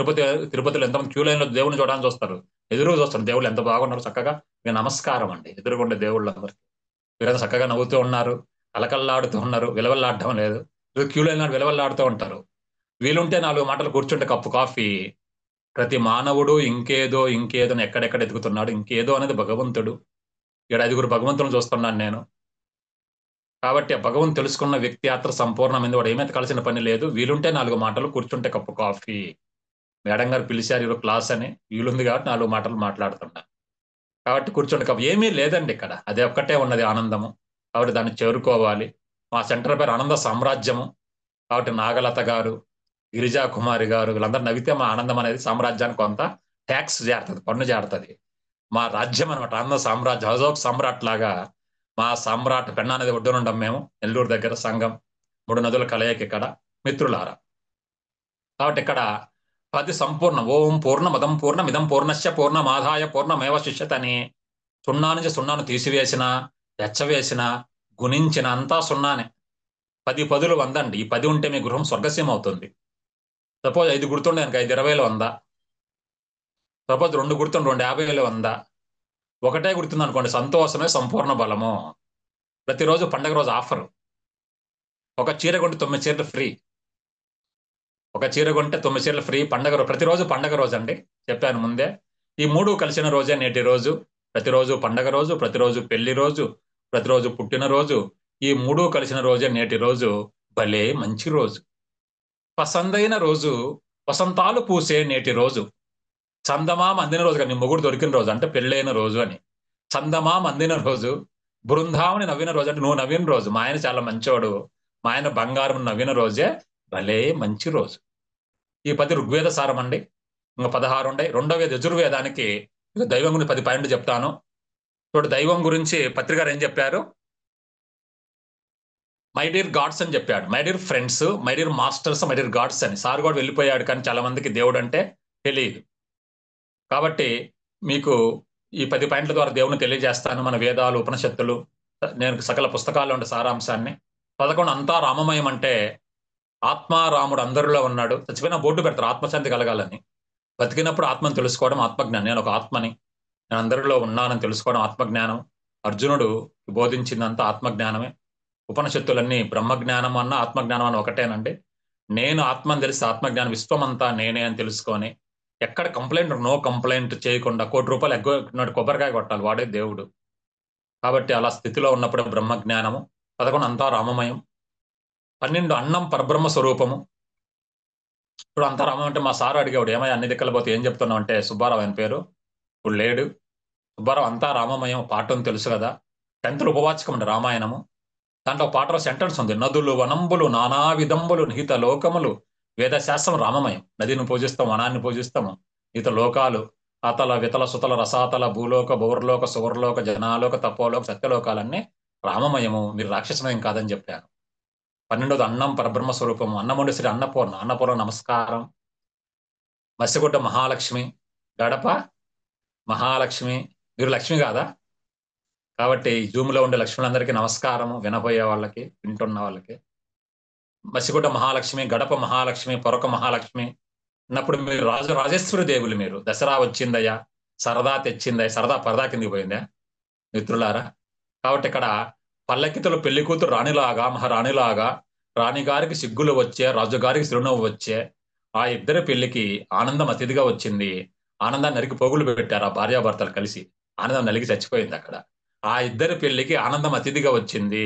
తిరుపతిలో ఎంతమంది క్యూ లైన్ లో దేవుని చూడడానికి చూస్తారు, ఎదురుగా చూస్తారు. దేవుళ్ళు ఎంత బాగున్నారు చక్కగా. మీ నమస్కారం అండి ఎదురుగుండే దేవుళ్ళు అందరు. వీరంతా చక్కగా నవ్వుతూ ఉన్నారు, కలకల్లాడుతూ ఉన్నారు, విలవల్లాడటం లేదు. క్యూ లైన్ నాడు విలవల్లాడుతూ ఉంటారు. వీలుంటే 4 మాటలు కూర్చుంటే కప్పు కాఫీ. ప్రతి మానవుడు ఇంకేదో ఇంకేదో అని ఎక్కడెక్కడ ఎదుగుతున్నాడు. ఇంకేదో అనేది భగవంతుడు. ఇక్కడ 5 భగవంతులను చూస్తున్నాను నేను. కాబట్టి ఆ భగవంతు తెలుసుకున్న వ్యక్తి యాత్ర సంపూర్ణమైంది. వాడు ఏమైతే కలిసిన పని లేదు. వీలుంటే 4 మాటలు, కూర్చుంటే కప్పు కాఫీ. మేడం గారు పిలిచారు ఈరోజు క్లాస్ అని, వీలుంది కాబట్టి 4 మాటలు మాట్లాడుతున్నా. కాబట్టి కూర్చోండి కప్పు. ఏమీ లేదండి ఇక్కడ, అదే ఒక్కటే ఉన్నది ఆనందము. కాబట్టి దాన్ని చేరుకోవాలి. మా సెంటర్ పేరు ఆనంద సామ్రాజ్యము. కాబట్టి నాగలత గారు, గిరిజా కుమారి గారు వీళ్ళందరూ నవ్వితే మా ఆనందం అనేది సామ్రాజ్యానికి కొంత ట్యాక్స్ చేరుతుంది, పన్ను చేరుతుంది. మా రాజ్యం అనమాట ఆనంద సామ్రాజ్యం. అశోక్ సమ్రాట్ లాగా మా సామ్రాట్. పెన్నా నది ఒడ్డునుండం మేము, నెల్లూరు దగ్గర సంఘం. 3 నదుల కలయిక ఇక్కడ మిత్రులారా. కాబట్టి ఇక్కడ 10 సంపూర్ణం. ఓం పూర్ణమదం పూర్ణమిదం పూర్ణస్య పూర్ణమాదాయ పూర్ణమేవ శిష్యతని. సున్నా నుంచి సున్నాను తీసివేసిన, వెచ్చవేసిన, గుణించిన అంతా సున్నానే. 10 పదులు 100 అండి. ఈ 10 ఉంటే మీ గృహం స్వర్గసీమ అవుతుంది. సపోజ్ 5 గుర్తుండే కనుక 5 20,000 100. సపోజ్ 2 గుర్తుండే 2 50,000 100. ఒకటే గుర్తుంది అనుకోండి, సంతోషమే సంపూర్ణ బలము. ప్రతిరోజు పండగ రోజు ఆఫర్. ఒక చీర కొంటే 9 చీరలు ఫ్రీ. ఒక చీర కొంటే 9 చీరలు ఫ్రీ. పండగ ప్రతిరోజు పండగ రోజు అండి, చెప్పాను ముందే. ఈ 3 కలిసిన రోజే నేటి రోజు. ప్రతిరోజు పండగ రోజు, ప్రతిరోజు పెళ్లి రోజు, ప్రతిరోజు పుట్టినరోజు. ఈ 3 కలిసిన రోజే నేటి రోజు. భలే మంచి రోజు. పసందైన రోజు, వసంతాలు పూసే నేటి రోజు. చందమామ అందిన రోజు కానీ, మొగుడు దొరికిన రోజు అంటే పెళ్ళైన రోజు అని. చందమామ అందిన రోజు, బృందావని నవ్విన రోజు అంటే నువ్వు నవ్విన రోజు. మా ఆయన చాలా మంచోడు, మా ఆయన బంగారం నవ్విన రోజే భలే మంచి రోజు. ఈ 10 ఋగ్వేద సారం అండి. ఇంకా 16 ఉంటాయి. 2వ వేద యజుర్వేదానికి దైవం గురించి 10 పాయింట్లు చెప్తాను. చూడు, దైవం గురించి పత్రికారు ఏం చెప్పారు? మై డియర్ గాడ్స్ అని చెప్పాడు. My dear friends, my dear masters, my dear gods అని. సార్ కూడా వెళ్ళిపోయాడు, కానీ చాలా మందికి దేవుడు అంటే తెలియదు. కాబట్టి మీకు ఈ 10 పాయింట్ల ద్వారా దేవుని తెలియజేస్తాను. మన వేదాలు, ఉపనిషత్తులు, నేను సకల పుస్తకాల్లో ఉండే సారాంశాన్ని. 11 అంతా రామమయం అంటే ఆత్మారాముడు అందరిలో ఉన్నాడు. చచ్చిపోయిన బోర్డు పెడతారు ఆత్మశాంతి కలగాలని. బతికినప్పుడు ఆత్మను తెలుసుకోవడం ఆత్మజ్ఞానం. నేను ఒక ఆత్మని, నేను అందరిలో ఉన్నానని తెలుసుకోవడం ఆత్మజ్ఞానం. అర్జునుడు బోధించిందంతా ఆత్మజ్ఞానమే. ఉపనిషత్తులన్నీ బ్రహ్మజ్ఞానం అన్న ఆత్మజ్ఞానం అన్న ఒకటేనండి. నేను ఆత్మని తెలిసి ఆత్మజ్ఞానం విశ్వమంతా నేనే అని తెలుసుకొని, ఎక్కడ కంప్లైంట్ నో కంప్లైంట్ చేయకుండా 1 కోటి రూపాయలు ఎగ్గొట్టినట్టు కొబ్బరికాయ కొట్టాలి, వాడే దేవుడు. కాబట్టి అలా స్థితిలో ఉన్నప్పుడే బ్రహ్మజ్ఞానము. 11 అంతా రామమయం. 12 అన్నం పరబ్రహ్మ స్వరూపము. ఇప్పుడు అంతా రామం అంటే మా సారు అడిగాడు, ఏమై అన్ని దిక్కలు పోతే ఏం చెప్తున్నావు అంటే, సుబ్బారావు ఆయన పేరు, ఇప్పుడు లేడు. సుబ్బారావు అంతా రామమయం పాఠం తెలుసు కదా. 10th ఉపవాచకం అండి రామాయణము. దాంట్లో ఒక పాటలో సెంటెన్స్ ఉంది, నదులు వనంబులు నానా విధంబులు నిహిత లోకములు వేదశాస్త్రం రామమయం. నదిని పూజిస్తాం, వనాన్ని పూజిస్తాము. నిహిత లోకాలు అతల వితల సుతల రసాతల భూలోక భౌర్లోక సువర్లోక జనాలోక తపోలోక సత్యలోకాలన్నీ రామమయము. మీరు రాక్షసమయం కాదని చెప్పాను. 12వ అన్నం పరబ్రహ్మ స్వరూపము. అన్నముండి శ్రీ అన్నపూర్ణ. అన్నపూర్ణ నమస్కారం. మత్స్యగుడ్డ మహాలక్ష్మి. గడప మహాలక్ష్మి. మీరు లక్ష్మి కాదా? కాబట్టి జూమ్లో ఉండే లక్ష్ములందరికీ నమస్కారము, వినబోయే వాళ్ళకి, వింటున్న వాళ్ళకి. మసిగుడ్డ మహాలక్ష్మి, గడప మహాలక్ష్మి, పొరక మహాలక్ష్మి అన్నప్పుడు మీరు రాజేశ్వరి దేవులు. మీరు దసరా వచ్చిందయ్యా, సరదా తెచ్చిందయ్యా. సరదా పరదా కిందికి పోయిందా మిత్రులారా? కాబట్టి ఇక్కడ పల్లకితులు పెళ్లి కూతురు రాణిలాగా, మహారాణిలాగా, రాణిగారికి సిగ్గులు వచ్చే, రాజుగారికి చిరునవ్వు వచ్చే ఆ ఇద్దరి పెళ్లికి ఆనందం అతిథిగా వచ్చింది. ఆనందాన్ని నరికి పోగులు పెట్టారు ఆ భార్యాభర్తలు కలిసి. ఆనందం నలిగి చచ్చిపోయింది అక్కడ. ఆ ఇద్దరి పెళ్లికి ఆనందం అతిథిగా వచ్చింది.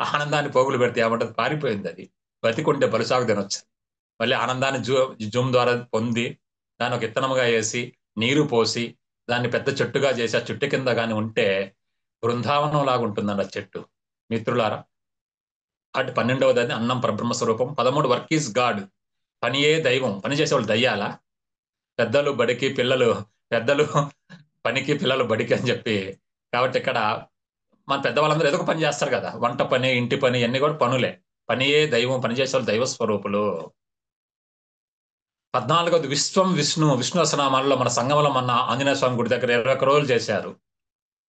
ఆనందాన్ని పోగులు పెడితే ఏమంటది, పారిపోయింది అది. బతికుంటే బలుసాగు తినొచ్చు. మళ్ళీ ఆనందాన్ని జూమ్ ద్వారా పొంది దాన్ని ఒక ఇత్తనముగా వేసి నీరు పోసి దాన్ని పెద్ద చెట్టుగా చేసి ఆ చెట్టు కింద గాని ఉంటే బృందావనం లాగా ఉంటుందండి ఆ చెట్టు. మిత్రులారా, అటు 12వది అన్నం పరబ్రహ్మ స్వరూపం. 13 వర్క్ ఈజ్ గాడ్. పనియే దైవం. పని చేసేవాళ్ళు దయ్యాలా? పెద్దలు బడికి పిల్లలు, పెద్దలు పనికి పిల్లలు బడికి అని చెప్పి. కాబట్టి ఇక్కడ మన పెద్దవాళ్ళందరూ ఏదో ఒక పని చేస్తారు కదా. వంట పని, ఇంటి పని, అన్ని కూడా పనులే. పనియే దైవం. పని చేసేవాళ్ళు దైవ స్వరూపులు. 14వది విశ్వం విష్ణు. విష్ణు సహస్రనామాల్లో మన సంగమంలో మన ఆంజనేయ స్వామి గుడి దగ్గర 21 రోజులు చేశారు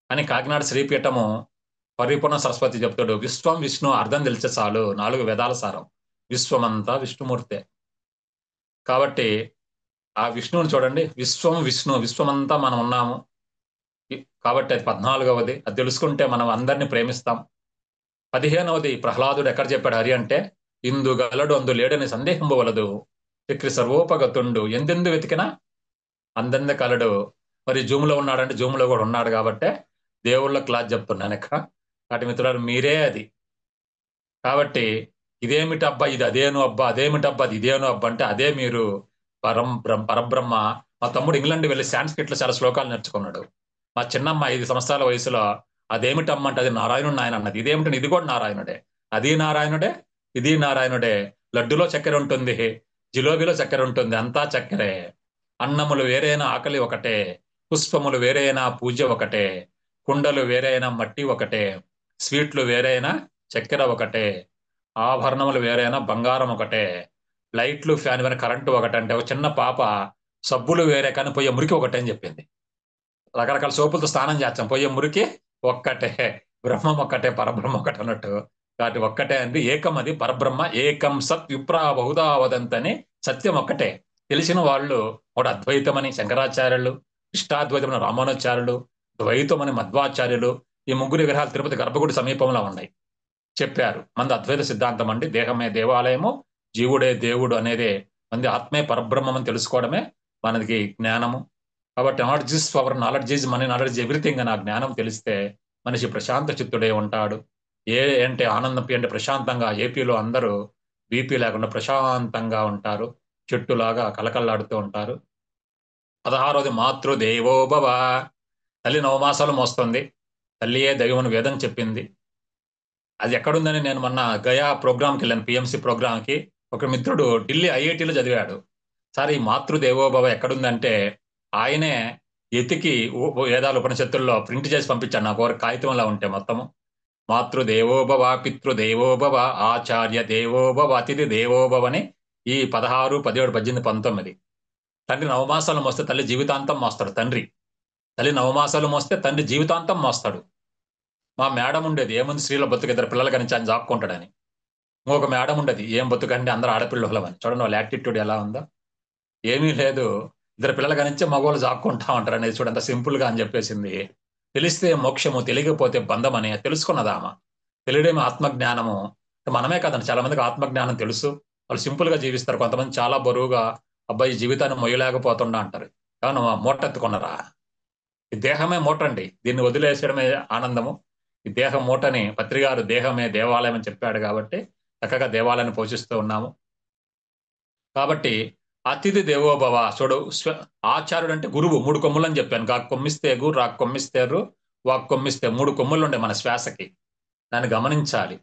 అని కాకినాడ శ్రీపీఠము పరిపూర్ణ సరస్వతి చెప్తాడు. విశ్వం విష్ణు అర్థం తెలిసే చాలు 4 వేదాల సారం. విశ్వమంతా విష్ణుమూర్తే. కాబట్టి ఆ విష్ణువుని చూడండి. విశ్వం విష్ణు, విశ్వమంతా మనం ఉన్నాము. కాబట్టి అది 14వది. అది తెలుసుకుంటే మనం అందరినీ ప్రేమిస్తాం. 15వది ప్రహ్లాదుడు ఎక్కడ చెప్పాడు హరి అంటే, ఇందు గలడు అందు లేడని సందేహంబు వలదు, చక్రి సర్వోపగతుండు ఎందెందు వెతికినా అందంద కలడు. మరి జూమ్లో ఉన్నాడంటే జూమ్లో కూడా ఉన్నాడు కాబట్టి దేవుళ్ళ క్లాస్ చెప్తున్నాను ఇక్కడ. కాబట్టి మిత్రులారు మీరే అది. కాబట్టి ఇదేమిటి అబ్బా ఇది అదేను అబ్బా, అదేమిటి అబ్బా అది ఇదేను అబ్బా అంటే అదే మీరు పరబ్రహ్మ. మా తమ్ముడు ఇంగ్లాండ్ వెళ్ళి సాంస్క్రిట్లో చాలా శ్లోకాలు నేర్చుకున్నాడు. మా చిన్నమ్మ 5 సంవత్సరాల వయసులో అదేమిటమ్మ అంటే అది నారాయణుడు నాయన అన్నది. ఇదేమిటంటే ఇది కూడా నారాయణుడే. అది నారాయణుడే, ఇది నారాయణుడే. లడ్డులో చక్కెర ఉంటుంది, జిలోబీలో చక్కెర ఉంటుంది, అంతా చక్కెరే. అన్నములు వేరైనా ఆకలి ఒకటే, పుష్పములు వేరైనా పూజ ఒకటే, కుండలు వేరైనా మట్టి ఒకటే, స్వీట్లు వేరైనా చక్కెర ఒకటే, ఆభరణములు వేరైనా బంగారం ఒకటే, లైట్లు ఫ్యాన్ వేరే కరెంటు ఒకటే. అంటే ఒక చిన్న పాప సబ్బులు వేరే కానీ పోయే మురికి ఒకటే అని చెప్పింది. రకరకాల సోపులతో స్నానం చేస్తాం, పోయే మురికి ఒక్కటే. బ్రహ్మం ఒక్కటే, పరబ్రహ్మ ఒకటే అన్నట్టు. కాబట్టి ఒక్కటే అండి, ఏకం అది పరబ్రహ్మ. ఏకం సత్ విప్రా బహుదా వదంతని. సత్యం ఒక్కటే. తెలిసిన వాళ్ళు ఒక అద్వైతమని శంకరాచార్యులు, ఇష్టాద్వైతమని రామానుచార్యులు, ద్వైతమని మధ్వాచార్యులు, ఈ ముగ్గురు విగ్రహాలు తిరుపతి గర్భగుడి సమీపంలో ఉన్నాయి చెప్పారు. మంది అద్వైత సిద్ధాంతం అండి. దేహమే దేవాలయము, జీవుడే దేవుడు అనేదే మంది. ఆత్మే పరబ్రహ్మం అని తెలుసుకోవడమే మనకి జ్ఞానము. కాబట్టి knowledge is power, knowledge is money, knowledge everything అని ఆ జ్ఞానం తెలిస్తే మనిషి ప్రశాంత చిత్తుడే ఉంటాడు. ఏ అంటే ఆనందం అంటే ప్రశాంతంగా. ఏపీలో అందరూ బీపీ లేకుండా ప్రశాంతంగా ఉంటారు, చెట్టులాగా కలకల్లాడుతూ ఉంటారు. 16వది మాతృదేవోభవ. తల్లి 9 మాసాలు మోస్తుంది. తల్లియే దైవం వేదం చెప్పింది. అది ఎక్కడుందని నేను మొన్న గయా ప్రోగ్రామ్కి వెళ్ళాను, పిఎంసి ప్రోగ్రామ్కి. ఒక మిత్రుడు ఢిల్లీ ఐఐటీలో చదివాడు. సార్ ఈ మాతృదేవోభవ ఎక్కడుందంటే ఆయనే ఎతికి వేదాలు ఉపనిషత్తుల్లో ప్రింట్ చేసి పంపించాడు నాకు. ఒక కాగితంలా ఉంటే మొత్తము మాతృదేవోభవ, పితృదేవోభవ, ఆచార్య దేవోభవ, అతిథి దేవోభవ అని ఈ 16, 17, 18, 19. తండ్రి 9 మాసాలు మోస్తే తల్లి జీవితాంతం మోస్తాడు. తల్లి 9 మాసాలు మోస్తే తండ్రి జీవితాంతం మోస్తాడు. మా మేడం ఉండేది, ఏముంది స్త్రీల బతుకు, 2 పిల్లలు కనించి ఆయన జాక్కుంటాడని. ఇంకొక మేడం ఉండేది, ఏం బతుకండి అందరూ ఆడపిల్లలమని. చూడండి వాళ్ళ యాటిట్యూడ్ ఎలా ఉందో. ఏమీ లేదు, 2 పిల్లలు కనించి మగవాళ్ళు జాక్కుంటా ఉంటారు అనేది చూడంత సింపుల్ గా అని చెప్పేసింది. తెలిస్తే మోక్షము, తెలియకపోతే బంధం అని తెలుసుకున్నదామా. తెలియడేమో ఆత్మజ్ఞానము. మనమే కదండి, చాలా మందికి ఆత్మజ్ఞానం తెలుసు, వాళ్ళు సింపుల్ గా జీవిస్తారు. కొంతమంది చాలా బరువుగా అబ్బాయి జీవితాన్ని మొయ్యలేకపోతుండా అంటారు. కానీ మూట ఎత్తుకున్నారా? ఈ దేహమే మూట అండి, దీన్ని వదిలేసడమే ఆనందము. ఈ దేహం మూటని పత్రిగారు దేహమే దేవాలయం అని చెప్పాడు కాబట్టి చక్కగా దేవాలయాన్ని పోషిస్తూ ఉన్నాము. కాబట్టి అతిథి దేవోభవ. చూడు, ఆచార్యుడు అంటే గురువు. 3 కొమ్ములు అని చెప్పాను. గా కొమ్మిస్తే గు, రా కొమ్మిస్తేరు, వాక్ కొమ్మిస్తే 3 కొమ్ములు ఉండే మన శ్వాసకి. దాన్ని గమనించాలి.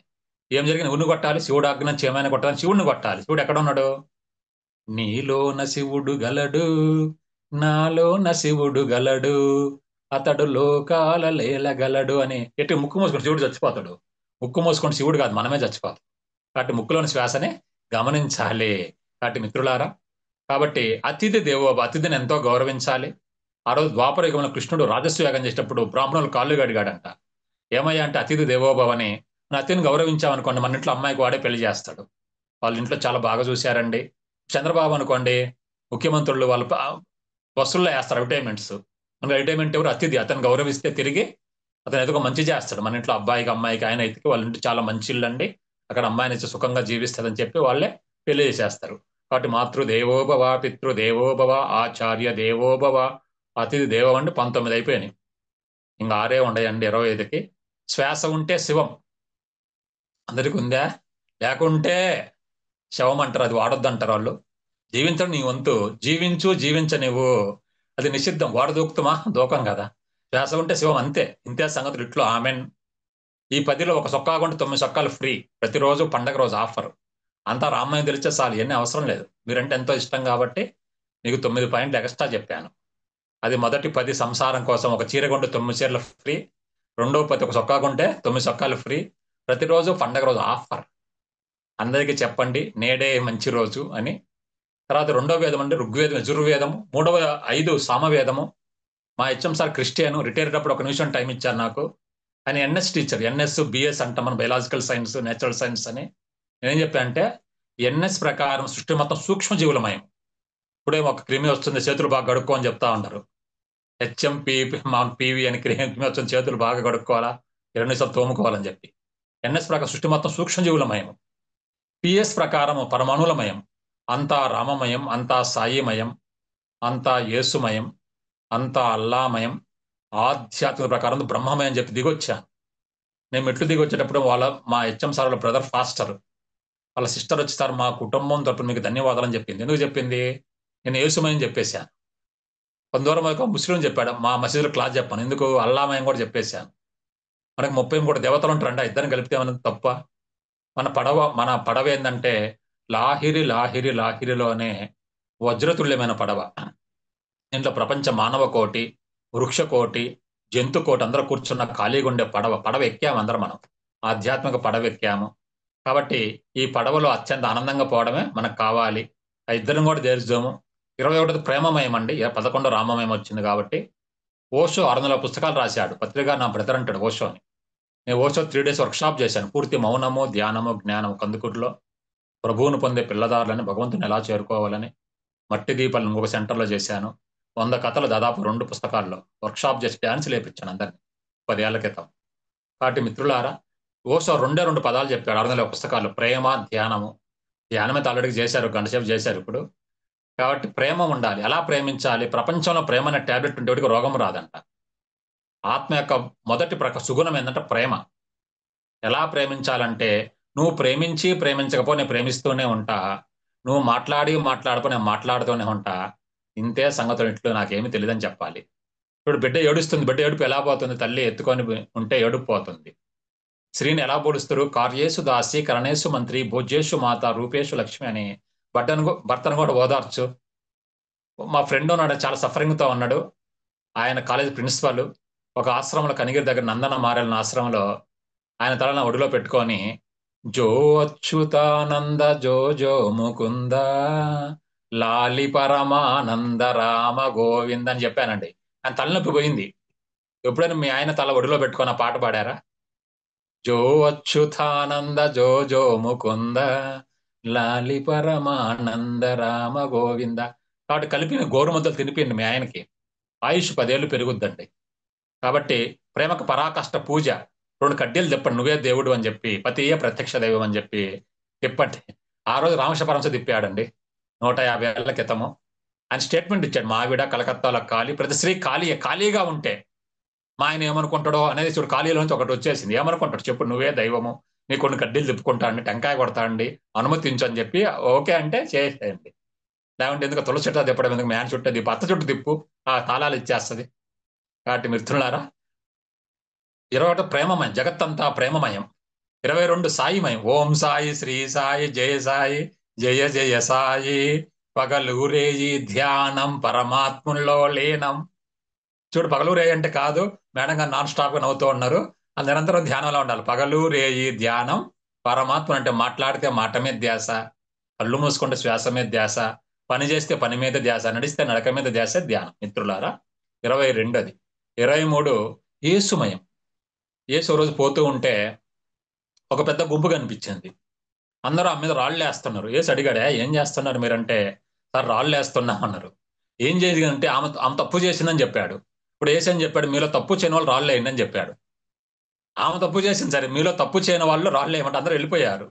ఏం జరిగిన ఉన్ని కొట్టాలి, శివుడు ఆజ్ఞానించి ఏమైనా కొట్టాలి, శివుడిని కొట్టాలి. శివుడు ఎక్కడ ఉన్నాడు? నీలోన శివుడు గలడు, నాలోన శివుడు గలడు, అతడు లోకాల లేలగలడు అని. ఎట్టి ముక్కు మూసుకొని శివుడు చచ్చిపోతాడు. ముక్కు మూసుకొని శివుడు కాదు, మనమే చచ్చిపోతాం. కాబట్టి ముక్కులోని శ్వాసని గమనించాలి. కాబట్టి మిత్రులారా, కాబట్టి అతిథి దేవోభవ, అతిథిని ఎంతో గౌరవించాలి. ఆ రోజు ద్వాపర యుగంలో కృష్ణుడు రాజస్వయాగం చేసేటప్పుడు బ్రాహ్మణులు కాళ్ళు గడిగాడంట. ఏమయ్యా అంటే అతిథి దేవోభవని. మన అతిథిని గౌరవించామనుకోండి, మన ఇంట్లో అమ్మాయికి వాడే పెళ్లి చేస్తాడు. వాళ్ళ ఇంట్లో చాలా బాగా చూశారండి. చంద్రబాబు అనుకోండి, ముఖ్యమంత్రులు వాళ్ళు బస్సుల్లో వేస్తారు అడ్వర్టైజ్మెంట్స్. మనకి అడ్వర్టైజ్మెంట్ ఎవరు? అతిథి. అతను గౌరవిస్తే తిరిగి అతను ఏదో మంచి చేస్తాడు. మన ఇంట్లో అబ్బాయికి అమ్మాయికి ఆయన అయితే వాళ్ళ ఇంటి చాలా మంచి ఇల్లు అండి, అక్కడ అమ్మాయిని ఇచ్చి సుఖంగా జీవిస్తుందని చెప్పి వాళ్ళే పెళ్లి చేసేస్తారు. కాబట్టి మాతృదేవోభవ, పితృదేవోభవ, ఆచార్య దేవోభవ, అతిథి దేవో అంటే 19 అయిపోయినాయి. ఇంకా 6 ఉండయండి 25కి. శ్వాస ఉంటే శివం. అందరికి ఉందా? లేకుంటే శవం అంటారు, అది వాడొద్దు అంటారు వాళ్ళు. జీవించడం నీ వంతు, జీవించు జీవించ నువ్వు. అది నిషిద్ధం. వాడ దూకుతామా? దూకం కదా. శ్వాస ఉంటే శివం, అంతే. ఇంతే సంగతులు. ఇట్లో ఆమెన్. ఈ 10లో ఒక సొక్కా కొంటే 9 సొక్కాలు ఫ్రీ. ప్రతిరోజు పండగ రోజు ఆఫర్. అంతా రామాయణం తెలిస్తే చాలు, ఇవన్నీ అవసరం లేదు. మీరంటే ఎంతో ఇష్టం కాబట్టి మీకు 9 పాయింట్లు ఎక్స్ట్రా చెప్పాను. అది మొదటి 10 సంసారం కోసం. ఒక చీర కొంటే 9 చీరలు ఫ్రీ. రెండో 10 ఒక సొక్కా కొంటే 9 సొక్కాలు ఫ్రీ. ప్రతిరోజు పండగ రోజు ఆఫర్. అందరికీ చెప్పండి నేడే మంచి రోజు అని. తర్వాత రెండో వేదం అంటే ఋగ్వేదం, యజుర్వేదము. 5 సామవేదము. మా హెచ్ఎం సార్ క్రిస్టియన్, రిటైర్డ్ అప్పుడు ఒక నిమిషం టైం ఇచ్చారు నాకు. ఆయన ఎన్ఎస్ టీచర్. ఎన్ఎస్ బిఎస్ అంటాం మన, బయలాజికల్ సైన్స్, నేచురల్ సైన్స్ అని. నేనేం చెప్పా అంటే ఎన్ఎస్ ప్రకారం సృష్టి మొత్తం సూక్ష్మజీవులమయం. ఇప్పుడే ఒక క్రిమి వస్తుంది చేతులు బాగా కడుక్కో అని చెప్తా ఉంటారు. హెచ్ఎంపి మా పివి అని క్రిమి వస్తుంది చేతులు బాగా కడుక్కోవాలా, 2 నిమిషాలు తోముకోవాలని చెప్పి. ఎన్ఎస్ ప్రకారం సృష్టి మొత్తం సూక్ష్మజీవులమయం. పిఎస్ ప్రకారం పరమాణులమయం. అంతా రామమయం, అంతా సాయిమయం, అంతా యేసుమయం, అంతా అల్లామయం. ఆధ్యాత్మిక ప్రకారం బ్రహ్మమయం చెప్పి దిగొచ్చాను. నేను మెట్లు దిగొచ్చేటప్పుడు మా హెచ్ఎం సార్ వాళ్ళ బ్రదర్ ఫాస్టర్, వాళ్ళ సిస్టర్ వచ్చి, సార్ మా కుటుంబం తరపున మీకు ధన్యవాదాలని చెప్పింది. ఎందుకు చెప్పింది? నేను యేసుమయం చెప్పేశాను. కొంత దూరం వరకు ముస్లిం చెప్పాడు, మా మసీదులో క్లాస్ చెప్పాను. ఎందుకు? అల్లామయం కూడా చెప్పేశాను. మనకి 33 దేవతలు ఉంటారంట, ఇద్దరిని కలిపితే ఏమన్నా తప్ప? మన పడవ ఏంటంటే లాహిరి లాహిరి లాహిరిలోనే వజ్రతుల్యమైన పడవ. దీంట్లో ప్రపంచ మానవ కోటి, వృక్ష కోటి, జంతు కోటి అందరూ కూర్చున్న ఖాళీగా ఉండే పడవ ఎక్కాము అందరం మనం. ఆధ్యాత్మిక పడవ ఎక్కాము. కాబట్టి ఈ పడవలో అత్యంత ఆనందంగా పోవడమే మనకు కావాలి. ఆ ఇద్దరం కూడా చేర్చుదాము. 21 ప్రేమమయం అండి, 11 రామమయం వచ్చింది కాబట్టి. ఓషో 600 పుస్తకాలు రాశాడు. పత్రిక నా బ్రదర్ అంటాడు ఓషో అని. నేను ఓషో 3 days వర్క్షాప్ చేశాను. పూర్తి మౌనము, ధ్యానము, జ్ఞానము కందుకూరులో. ప్రభువును పొందే పిల్లదారులని, భగవంతుని ఎలా చేరుకోవాలని. మట్టి దీపాలను ఇంకొక సెంటర్లో చేశాను. 100 కథలు దాదాపు 2 పుస్తకాల్లో వర్క్షాప్ చేసి డ్యాన్స్ లేపించాను అందరినీ 10 ఏళ్ల క్రితం. కాబట్టి మిత్రులారా, ఓషో 2 పదాలు చెప్పాడు 600 పుస్తకాలు: ప్రేమ, ధ్యానము. ధ్యానమే ఆల్రెడీ చేశారు, గంట సేపు చేశారు ఇప్పుడు. కాబట్టి ప్రేమ ఉండాలి. ఎలా ప్రేమించాలి? ప్రపంచంలో ప్రేమ అనే టాబ్లెట్ ఉండేవాడికి రోగం రాదంట. ఆత్మ యొక్క మొదటి సుగుణం ఏంటంటే ప్రేమ. ఎలా ప్రేమించాలంటే, నువ్వు ప్రేమించి ప్రేమించకపో నేను ప్రేమిస్తూనే ఉంటా, నువ్వు మాట్లాడపో నేను మాట్లాడుతూనే ఉంటా. ఇంతే సంగతులు. ఇంట్లో నాకేమీ తెలియదని చెప్పాలి. ఇప్పుడు బిడ్డ ఏడుస్తుంది, బిడ్డ ఏడుపు ఎలా పోతుంది? తల్లి ఎత్తుకొని ఉంటే ఏడుపు పోతుంది. స్త్రీని ఎలా పోలుస్తారు? కార్యేషు దాసి, కరణేషు మంత్రి, భోజ్యేషు మాత, రూపేషు లక్ష్మి అని. భర్తను కూడా ఓదార్చు. మా ఫ్రెండ్ ఉన్నాడు, చాలా సఫరింగ్తో ఉన్నాడు. ఆయన కాలేజ్ ప్రిన్సిపాల్. ఒక ఆశ్రమంలో, కనిగిరి దగ్గర నందన మారెళ్ళ ఆశ్రమంలో ఆయన తల నా ఒడిలో పెట్టుకొని, జో అచ్యుతానంద జో జో ముకుంద లాలి పరమానంద రామ గోవింద అని చెప్పానండి. ఆయన తలనొప్పి పోయింది. ఎప్పుడైనా మీ ఆయన తల ఒడిలో పెట్టుకొని ఆ పాట పాడారా? జో అచ్యుతానంద జో జో ముకుంద లాలి పరమానంద రామ గోవింద. కాబట్టి కలిపి గోరుముద్దలు తినిపిండి మీ ఆయనకి. ఆయుష్ 10 ఏళ్ళు పెరుగుద్దండి. కాబట్టి ప్రేమకు పరాకాష్ట పూజ. 2 కడ్డీలు తిప్పండి, నువ్వే దేవుడు అని చెప్పి, పతియే ప్రత్యక్ష దైవం అని చెప్పి తిప్పండి. ఆ రోజు రామకృష్ణ పరమహంస తిప్పాడండి 150 ఏళ్ల క్రితము. ఆయన స్టేట్మెంట్ ఇచ్చాడు, మా ఆవిడ కలకత్తాలో ఖాళీ, ప్రతి స్త్రీ ఖాళీగా ఉంటే మా ఆయన ఏమనుకుంటాడో అనేది. చూడు, ఖాళీలోంచి ఒకటి వచ్చేసింది. ఏమనుకుంటాడు చెప్పు? నువ్వే దైవము, నీ కొన్ని కడ్డీలు తిప్పుకుంటాండి, టెంకాయ కొడతాండి, అనుమతించు అని చెప్పి ఓకే అంటే చేసేయండి. లేకుంటే ఎందుకు తులసి చుట్టూ తిప్పడం ఎందుకు? మ్యాన్ చుట్టూ తిప్పు, అత్త చుట్టూ తిప్పు, ఆ తాళాలు ఇచ్చేస్తుంది. కాబట్టి మిత్రులారా, 21 ప్రేమమయం, జగత్తంతా ప్రేమమయం. 22 సాయిమయం. ఓం సాయి, శ్రీ సాయి, జయ సాయి, జయ జయ సాయి. పగలూరేయి ధ్యానం, పరమాత్ముల్లో లీనం. చూడు, పగలూరేయి అంటే కాదు, మేడం గారు నాన్ స్టాప్ గా నవ్వుతూ ఉన్నారు. అది నిరంతరం ధ్యానంలో ఉండాలి. పగలూరేయి ధ్యానం, పరమాత్మ అంటే మాట్లాడితే మాట మీద ధ్యాస, కళ్ళు మూసుకుంటే శ్వాస మీద ధ్యాస, పని చేస్తే పని మీద ధ్యాస, నడిస్తే నడక మీద ధ్యాస ధ్యానం. మిత్రులారా, 22 23 యేసుమయం. యేసు రోజు పోతూ ఉంటే ఒక పెద్ద గుంపు కనిపించింది. అందరూ ఆ మీద రాళ్ళు వేస్తున్నారు. యేసు అడిగాడే, ఏం చేస్తున్నారు మీరంటే, సార్ రాళ్ళు వేస్తున్నాం అన్నారు. ఏం చేసిందంటే ఆమె తప్పు చేసిందని చెప్పాడు. ఇప్పుడు యేసు అని చెప్పాడు, మీలో తప్పు చేయని వాళ్ళు రాళ్ళు వేయండి అని చెప్పాడు. ఆమె తప్పు చేసింది సరే, మీలో తప్పు చేయని వాళ్ళు రాళ్ళు వేయమంటే అందరూ వెళ్ళిపోయారు.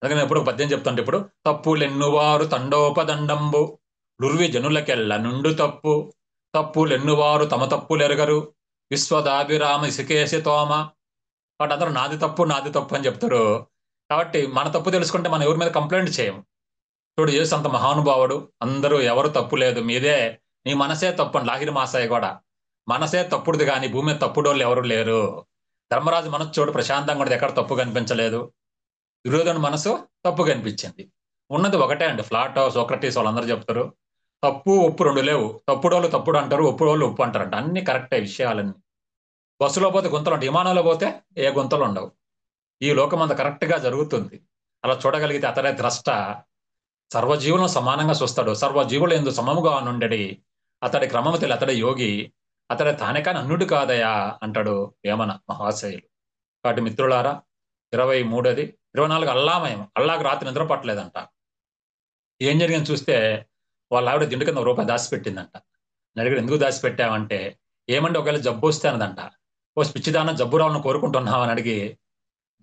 అందుకని ఎప్పుడు పద్యం చెప్తుంటే, ఇప్పుడు తప్పులెన్నువారు తండోపదండంబు లుర్వి జనులకెళ్ళ నుండు తప్పులెన్నువారు తమ తప్పులెరగరు విశ్వదాభిరామ ఇసుకేసి తోమ. కాబట్టి అందరూ నాది తప్పు నాది తప్పు అని చెప్తారు. కాబట్టి మన తప్పు తెలుసుకుంటే మనం ఎవరి మీద కంప్లైంట్ చేయము. చూడు యేసు అంత మహానుభావుడు, అందరూ ఎవరు తప్పు లేదు, మీదే నీ మనసే తప్పు అని లాహిరి మాసాయి కూడా. మనసే తప్పుడుది కానీ భూమి మీద తప్పుడోళ్ళు ఎవరు లేరు. ధర్మరాజు మనసు చూడు ప్రశాంతంగా ఉండదు, ఎక్కడ తప్పు కనిపించలేదు. దుర్యోధను మనసు తప్పు కనిపించింది. ఉన్నది ఒకటే అండి, ప్లాటో సోక్రటీస్ వాళ్ళందరూ చెప్తారు తప్పు ఒప్పు రెండు లేవు. తప్పుడోళ్ళు తప్పుడు అంటారు, ఒప్పుడోళ్ళు ఒప్పు అంటారంట. అన్ని కరెక్టే విషయాలన్నీ. బస్సులో పోతే గుంతలు ఉంటాయి, విమానంలో పోతే ఏ గుంతలు ఉండవు. ఈ లోకం అంత కరెక్ట్ గా జరుగుతుంది. అలా చూడగలిగితే అతడే ద్రష్ట. సర్వజీవులను సమానంగా చూస్తాడు. సర్వజీవులు ఎందు సమముగా నుండెడి అతడి క్రమము తెలి అతడే యోగి. అతడే తానే కాని అన్నుడు కాదయా అంటాడు వేమన మహాశయులు. కాబట్టి మిత్రులారా, 23ది 24 అల్లామయం. అల్లాకు రాత్రి నిద్ర పట్టలేదంట. ఏం జరిగింది చూస్తే వాళ్ళ ఆవిడ దిండు కింద రూపాయి దాచిపెట్టిందంట. నడిగడు ఎందుకు దాచిపెట్టావంటే, ఏమంటే ఒకవేళ జబ్బు వస్తే అన్నదంట. ఓ పిచ్చిదాన జబ్బు రావాలని కోరుకుంటున్నావని అడిగి,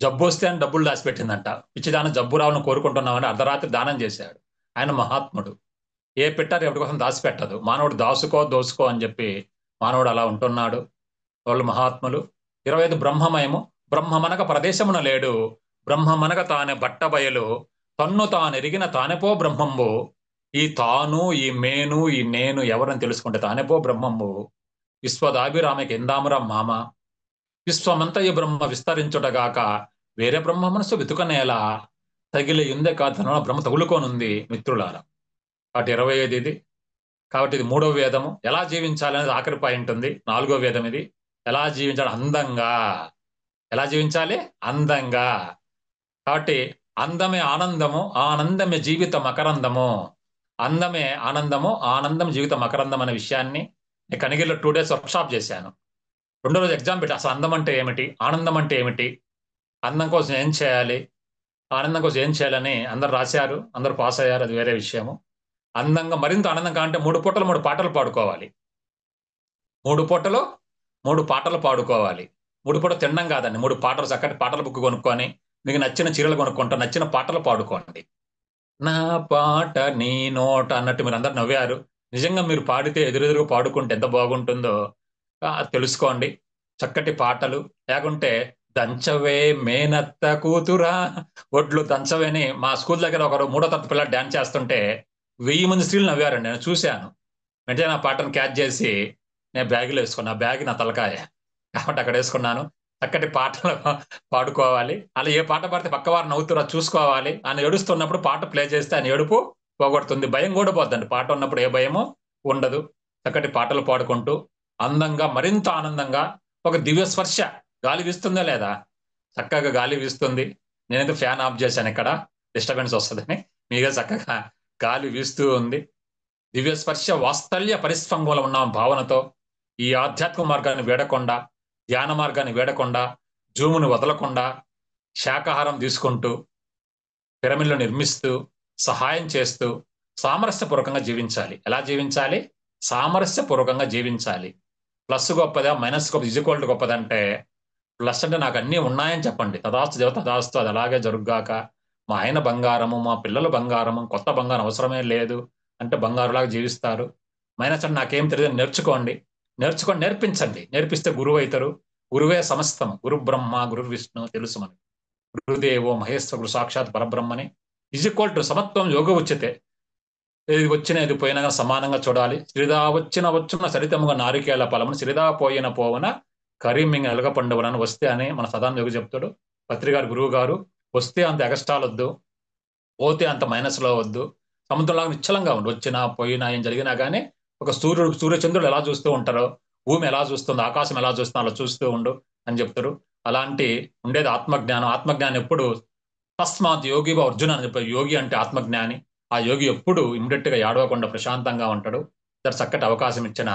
జబ్బు వస్తే అని డబ్బులు దాచిపెట్టిందంట. పిచ్చిదాన జబ్బు రావాలని కోరుకుంటున్నామని అర్ధరాత్రి దానం చేశాడు. ఆయన మహాత్ముడు. ఏ పెట్టారు ఎవరి కోసం దాచిపెట్టదు. మానవుడు దాసుకో దోసుకో అని చెప్పి మానవుడు అలా ఉంటున్నాడు. వాళ్ళు మహాత్ములు. 25 బ్రహ్మమయము. బ్రహ్మమనక ప్రదేశమున లేడు, బ్రహ్మమనక తానే బట్టబయలు, తన్ను తానెరిగిన తానెపో బ్రహ్మంబు. ఈ తాను ఈ మేను ఈ నేను ఎవరని తెలుసుకుంటే తానెపో బ్రహ్మంబు. విశ్వదాభిరామకి ఎందామురా మామ. విశ్వమంతయు బ్రహ్మ విస్తరించుటగాక వేరే బ్రహ్మ మనసు వెతుకనేలా. తగిలి ఉందే కాదు బ్రహ్మ తగులుకోనుంది మిత్రులారా. కాబట్టి 25 ఇది. కాబట్టి ఇది 3వ వేదము. ఎలా జీవించాలి అనేది ఆఖరి పాయింట్ ఉంది. 4వ వేదం ఇది. ఎలా జీవించాలి అందంగా. ఎలా జీవించాలి అందంగా. కాబట్టి అందమే ఆనందము, ఆనందమే జీవిత మకరందము. అందమే ఆనందము, ఆనందం జీవిత మకరందం అనే విషయాన్ని నేను కనిగిరిలో 2 days వర్క్షాప్ చేశాను. 2వ రోజు ఎగ్జామ్ పెట్టి అసలు అందం అంటే ఏమిటి, ఆనందం అంటే ఏమిటి, అందం కోసం ఏం చేయాలి, ఆనందం కోసం ఏం చేయాలని అందరు రాశారు, అందరూ పాస్ అయ్యారు, అది వేరే విషయము. అందంగా మరింత ఆనందంగా అంటే 3 పూటలు 3 పాటలు పాడుకోవాలి. 3 పూటలు 3 పాటలు పాడుకోవాలి. 3 పూటలు తినడం కాదండి, 3 పాటలు చక్కటి పాటల బుక్ కొనుక్కొని మీకు నచ్చిన చీరలు కొనుక్కుంటా నచ్చిన పాటలు పాడుకోండి. నా పాట నీ నోట అన్నట్టు మీరు అందరు నవ్వారు. నిజంగా మీరు పాడితే ఎదురెదురుగా పాడుకుంటే ఎంత బాగుంటుందో తెలుసుకోండి. చక్కటి పాటలు. లేకుంటే దంచవే మేనత్త కూతురా ఒడ్లు దంచవేని మా స్కూల్ దగ్గర ఒకరు 3వ తరగతి పిల్లలు డాన్స్ చేస్తుంటే 1000 మంది స్త్రీలు నవ్వారండి. నేను చూశాను. వెంటనే నా పాటను క్యాచ్ చేసి నేను బ్యాగులో వేసుకున్నా. బ్యాగ్ నా తలకాయ కాబట్టి అక్కడ వేసుకున్నాను. చక్కటి పాటలు పాడుకోవాలి. అలా ఏ పాట పాడితే పక్కవారు నవ్వుతురా చూసుకోవాలి. ఆయన ఏడుస్తున్నప్పుడు పాట ప్లే చేస్తే ఆయన ఏడుపు పోగొడుతుంది. భయం కూడా పోద్దండి. పాట ఉన్నప్పుడు ఏ భయము ఉండదు. చక్కటి పాటలు పాడుకుంటూ అందంగా మరింత ఆనందంగా ఒక దివ్య స్పర్శ. గాలి వీస్తుందా లేదా? చక్కగా గాలి వీస్తుంది. నేనైతే ఫ్యాన్ ఆఫ్ చేశాను, ఇక్కడ డిస్టర్బెన్స్ వస్తుందని. మీగా చక్కగా గాలి వీస్తూ ఉంది. దివ్య స్పర్శ వాత్సల్య పరిస్పంగంలో ఉన్న భావనతో ఈ ఆధ్యాత్మిక మార్గాన్ని వేడకుండా, ధ్యాన మార్గాన్ని వేడకుండా, జూమును వదలకుండా, శాకాహారం తీసుకుంటూ, పిరమిడ్లు నిర్మిస్తూ, సహాయం చేస్తూ సామరస్యపూర్వకంగా జీవించాలి. ఎలా జీవించాలి? సామరస్యపూర్వకంగా జీవించాలి. ప్లస్ గొప్పదా మైనస్ గొప్ప ఈక్వల్ టు గొప్పదంటే, ప్లస్ అంటే నాకు అన్నీ ఉన్నాయని చెప్పండి. తదాస్తు దేవ తదాస్తు, అది అలాగే జరుగుగాక. మా ఆయన బంగారము, మా పిల్లలు బంగారము, కొత్త బంగారం అవసరమే లేదు అంటే బంగారులాగా జీవిస్తారు. మైనస్ అంటే నాకేం తెలియదు నేర్చుకోండి. నేర్చుకొని నేర్పించండి. నేర్పిస్తే గురువు అవుతారు. గురువే సమస్తం. గురు బ్రహ్మ గురు విష్ణు తెలుసు మనకి. గురుదేవో మహేశ్వర గురు సాక్షాత్ పరబ్రహ్మని. ఈక్వల్ టు సమత్వం యోగ ఉచ్యతే. ఏది వచ్చినా ఏది పోయినా సమానంగా చూడాలి. శ్రీదా వచ్చిన సరితముగా నారికేళ ఫలమును శ్రీదా పోయిన పోవన కరీమింగ్ ఎలగ పండువనని వస్తే అని మన సదానంద యోగి చెప్తాడు. పత్రికారు గురువు గారు. వస్తే అంత ఎగస్ట్రాల్ వద్దు, పోతే అంత మైనస్ లో వద్దు. సముద్రంలాగా నిశ్చలంగా ఉండు. వచ్చినా పోయినా ఏం జరిగినా కానీ ఒక సూర్యచంద్రుడు ఎలా చూస్తూ ఉంటారో, భూమి ఎలా చూస్తుందో, ఆకాశం ఎలా చూస్తుందో అలా చూస్తూ ఉండు అని చెప్తారు. అలాంటి ఉండేది ఆత్మజ్ఞానం. ఆత్మజ్ఞానం ఎప్పుడు తస్మాత్ యోగి అర్జున అని చెప్పారు. యోగి అంటే ఆత్మజ్ఞాని. ఆ యోగి ఎప్పుడు ఇమ్మీడియట్ గా ఏడవకుండా ప్రశాంతంగా ఉంటాడు. చక్కటి అవకాశం ఇచ్చిన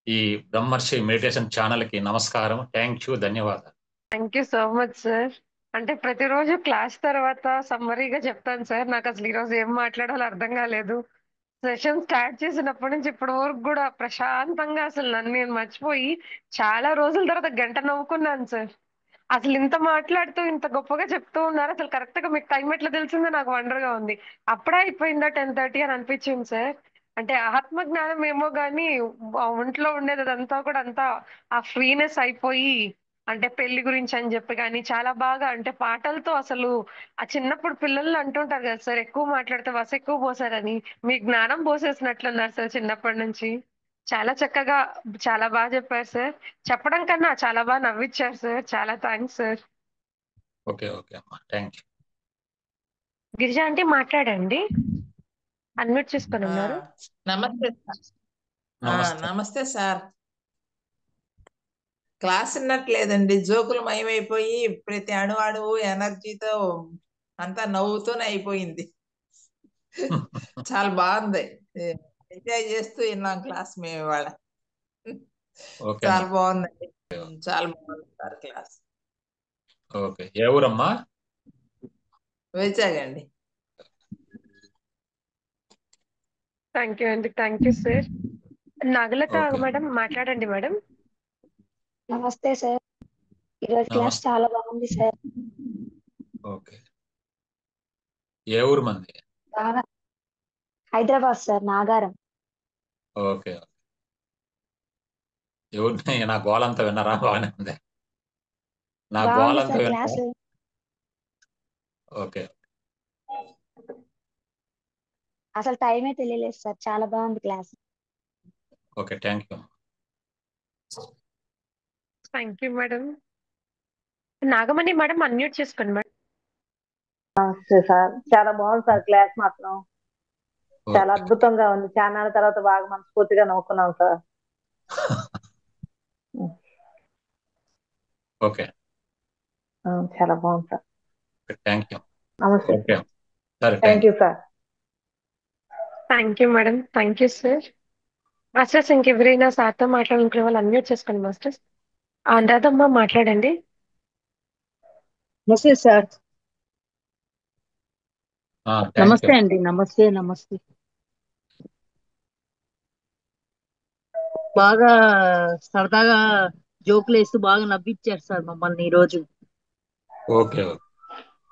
ఈ బ్రహ్మర్షి మెడిటేషన్ ఛానల్ కి నమస్కారం. థ్యాంక్ యూ, ధన్యవాదాలు. Thank you so much sir. అంటే ప్రతిరోజు క్లాస్ తర్వాత సమ్మరీగా చెప్తాను సార్. నాకు అసలు ఈరోజు ఏం మాట్లాడాలో అర్థం కాలేదు. సెషన్ స్టార్ట్ చేసినప్పటి నుంచి ఇప్పటి వరకు కూడా ప్రశాంతంగా అసలు నన్ను నేను మర్చిపోయి చాలా రోజుల తర్వాత గంట నవ్వుకున్నాను సార్. అసలు ఇంత మాట్లాడుతూ ఇంత గొప్పగా చెప్తూ ఉన్నారు. అసలు కరెక్ట్ గా మీకు టైం ఎట్లా తెలిసిందో నాకు వండర్ గా ఉంది. అప్పుడే అయిపోయిందా 10:30 అని అనిపించింది సార్. అంటే ఆత్మ జ్ఞానం ఏమో గాని ఆ ఒంట్లో ఉండేది అదంతా కూడా అంతా ఆ ఫ్రీనెస్ అయిపోయి అంటే పెళ్లి గురించి అని చెప్పి కానీ చాలా బాగా అంటే పాటలతో అసలు ఆ చిన్నప్పుడు పిల్లలు అంటుంటారు కదా సార్ ఎక్కువ మాట్లాడితే వస ఎక్కువ పోసారని మీ జ్ఞానం పోసేసినట్లున్నారు సార్ చిన్నప్పటి నుంచి చాలా చక్కగా చాలా బాగా చెప్పారు సార్ చెప్పడం కన్నా చాలా బాగా నవ్విచ్చారు సార్ చాలా థ్యాంక్స్ సార్ ఓకే ఓకే అమ్మా థ్యాంక్ యూ. గిరిజా అంటే మాట్లాడండి అన్మ్యూట్ చేసుకొని ఆ, ఉన్నారు నమస్తే సార్. నమస్తే. నమస్తే సార్. క్లాస్ విన్నట్లేదండి, జోకులు మయమైపోయి ప్రతి అణువు ఎనర్జీతో అంతా నవ్వుతూనే అయిపోయింది. చాలా బాగుంది, ఎంజాయ్ చేస్తూ విన్నాం క్లాస్ మేము ఇవాళ. ఓకే చాలా అమ్మా. బాగుందండి, చాలా బాగుంది సార్ క్లాస్. ఓకే ఏ ఊరమ్మా? వైజాగ్ అండి. థ్యాంక్ యూ అండి thank you sir Nagalatha okay. Madam మాట్లాడండి మేడం నమస్తే సార్. ఈరోజు క్లాస్ నమస్తే. చాలా బాగుంది సార్. ఓకే ఏ ఊరు మంది? హైదరాబాద్ సార్, నాగారం. ఓకే ఎవరిని నా గోలంతా విన్నారా? బాగానే ఉంది. నా బాగుంది గోలంతా సార్ విన్నారా? క్లాస్. ఓకే అసలు టైమే తెలియలేదు సార్, చాలా బాగుంది class. Okay thank you. Thank you madam Nagamani madam unmute చేసుకోండి మేడం సార్ చాలా బాగుంది సార్ క్లాస్ మాత్రం చాలా ఓకే అద్భుతంగా ఉంది. చాలా తర్వాత బాగా మనస్ఫూర్తిగా నవ్వుకున్నాం సార్. ఓకే చాలా బాగుంది సార్. Thank you. నమస్తే. ఓకే సరే thank you sir. Thank you madam thank you sir masters ఇంకెవరైనా సార్తో మాట్లాడాలనుకునే వాళ్ళు అన్మ్యూట్ చేసుకోండి మాస్టర్స్ అనురాధమ్మ మాట్లాడండి నమస్తే సార్. థ్యాంక్ నమస్తే యూ. అండి. నమస్తే నమస్తే. బాగా సరదాగా జోకులు వేస్తూ బాగా నవ్విచ్చారు సార్ మమ్మల్ని ఈ రోజు. ఓకే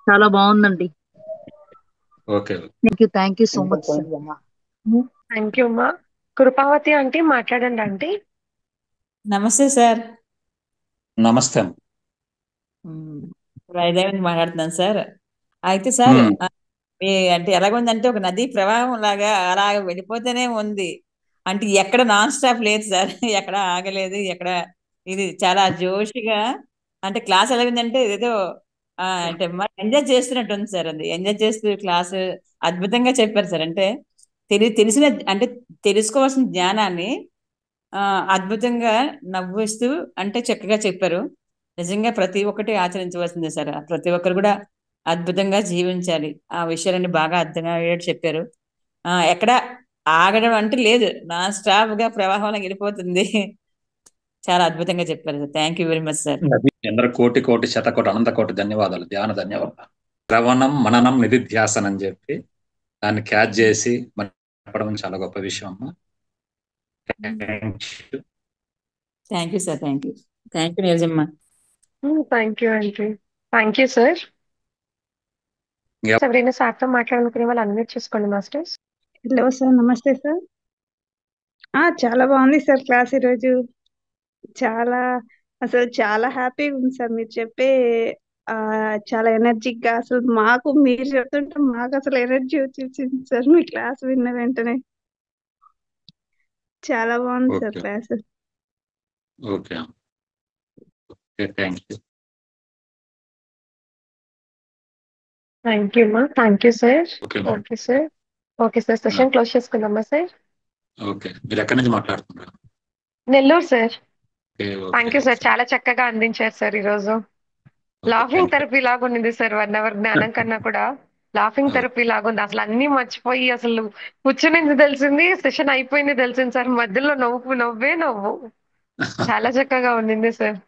చాలా బాగుందండి. Okay thank you so much sir. Thank you అమ్మా కృపావతి ఆంటీ మాట్లాడండి ఆంటీ నమస్తే సార్. నమస్తే. వైజాగ్ మాట్లాడుతున్నాను సార్. అయితే సార్ అంటే ఎలాగుందంటే ఒక నదీ ప్రవాహం లాగా అలా వెళ్ళిపోతూనే ఉంది. అంటే ఎక్కడ నాన్ స్టాప్ లేదు సార్. ఎక్కడ ఆగలేదు, ఎక్కడ ఇది చాలా జోష్గా. అంటే క్లాస్ ఎలాగుందంటే ఏదో అంటే ఎంజాయ్ చేస్తున్నట్టు ఉంది సార్. అది ఎంజాయ్ చేస్తూ క్లాస్ అద్భుతంగా చెప్పారు సార్. అంటే తెలిసిన అంటే తెలుసుకోవాల్సిన జ్ఞానాన్ని అద్భుతంగా నవ్విస్తూ అంటే చక్కగా చెప్పారు. నిజంగా ప్రతి ఒక్కటి ఆచరించవలసిందే సార్. ప్రతి ఒక్కరు కూడా అద్భుతంగా జీవించాలి. ఆ విషయాలన్నీ బాగా అర్థంగా చెప్పారు. ఎక్కడ ఆగడం అంటే లేదు, నాన్ స్టాప్ గా ప్రవాహంలో వెళ్ళిపోతుంది. చాలా అద్భుతంగా చెప్పారు sir. Thank you very much sir. అందరూ కోటి కోటి శతకోటి అనంత కోటి ధన్యవాదాలు. ధన్యవాదాలు. శ్రవణం మననం నిధిధ్యాసనం అని చెప్పి దాన్ని క్యాచ్ చేసి మరి చెప్పడం చాలా గొప్ప విషయం అమ్మా. Thank you sir. Thank you నిజమ్మ. Thank you aunty thank you sir ఎవరైనా సార్తో మాట్లాడాలనుకునే వాళ్ళు అన్మ్యూట్ చేసుకోండి మాస్టర్స్ హలో సార్, నమస్తే సార్. చాలా బాగుంది సార్ క్లాస్ ఈరోజు. అసలు చాలా హ్యాపీగా ఉంది సార్. మీరు చెప్పే చాలా ఎనర్జిక్ గా, అసలు మీరు చెప్తుంటే మాకు అసలు ఎనర్జీ వచ్చేసింది సార్ మీ క్లాస్ విన్న వెంటనే. చాలా బాగుంది sir class. Okay thank you. Thank you అమ్మా thank you sir okay sir okay sir session close చేసుకుందామా సార్ ఓకే మీరు ఎక్కడి నుంచి మాట్లాడుతున్నారు? Nellore sir thank you sir చాలా చక్కగా అందించారు సార్ ఈరోజు. లాఫింగ్ థెరపీ లాగా ఉంది సార్ 1 hour జ్ఞానం కన్నా కూడా లాఫింగ్ థెరపీ లాగా ఉంది. అసలు అన్ని మర్చిపోయి అసలు కూర్చునింది తెలిసింది, సెషన్ అయిపోయింది తెలిసింది సార్. మధ్యలో నవ్వే నవ్వు చాలా చక్కగా ఉండింది సార్.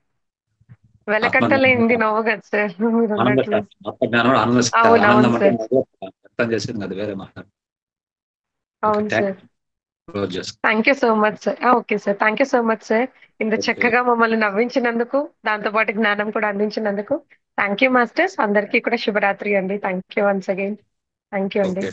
వెలకట్టలేంది నవ్వు కదా సార్ మీరు అన్నట్లు. అవునవును సార్ అవును sir thank you so much sir. Okay sir thank you so much sir. ఇంత చక్కగా మమ్మల్ని నవ్వించినందుకు, దాంతో పాటు జ్ఞానం కూడా అందించినందుకు థ్యాంక్ యూ మాస్టర్స్. అందరికీ కూడా శుభరాత్రి అండి. Thank you once again. Thank you అండి.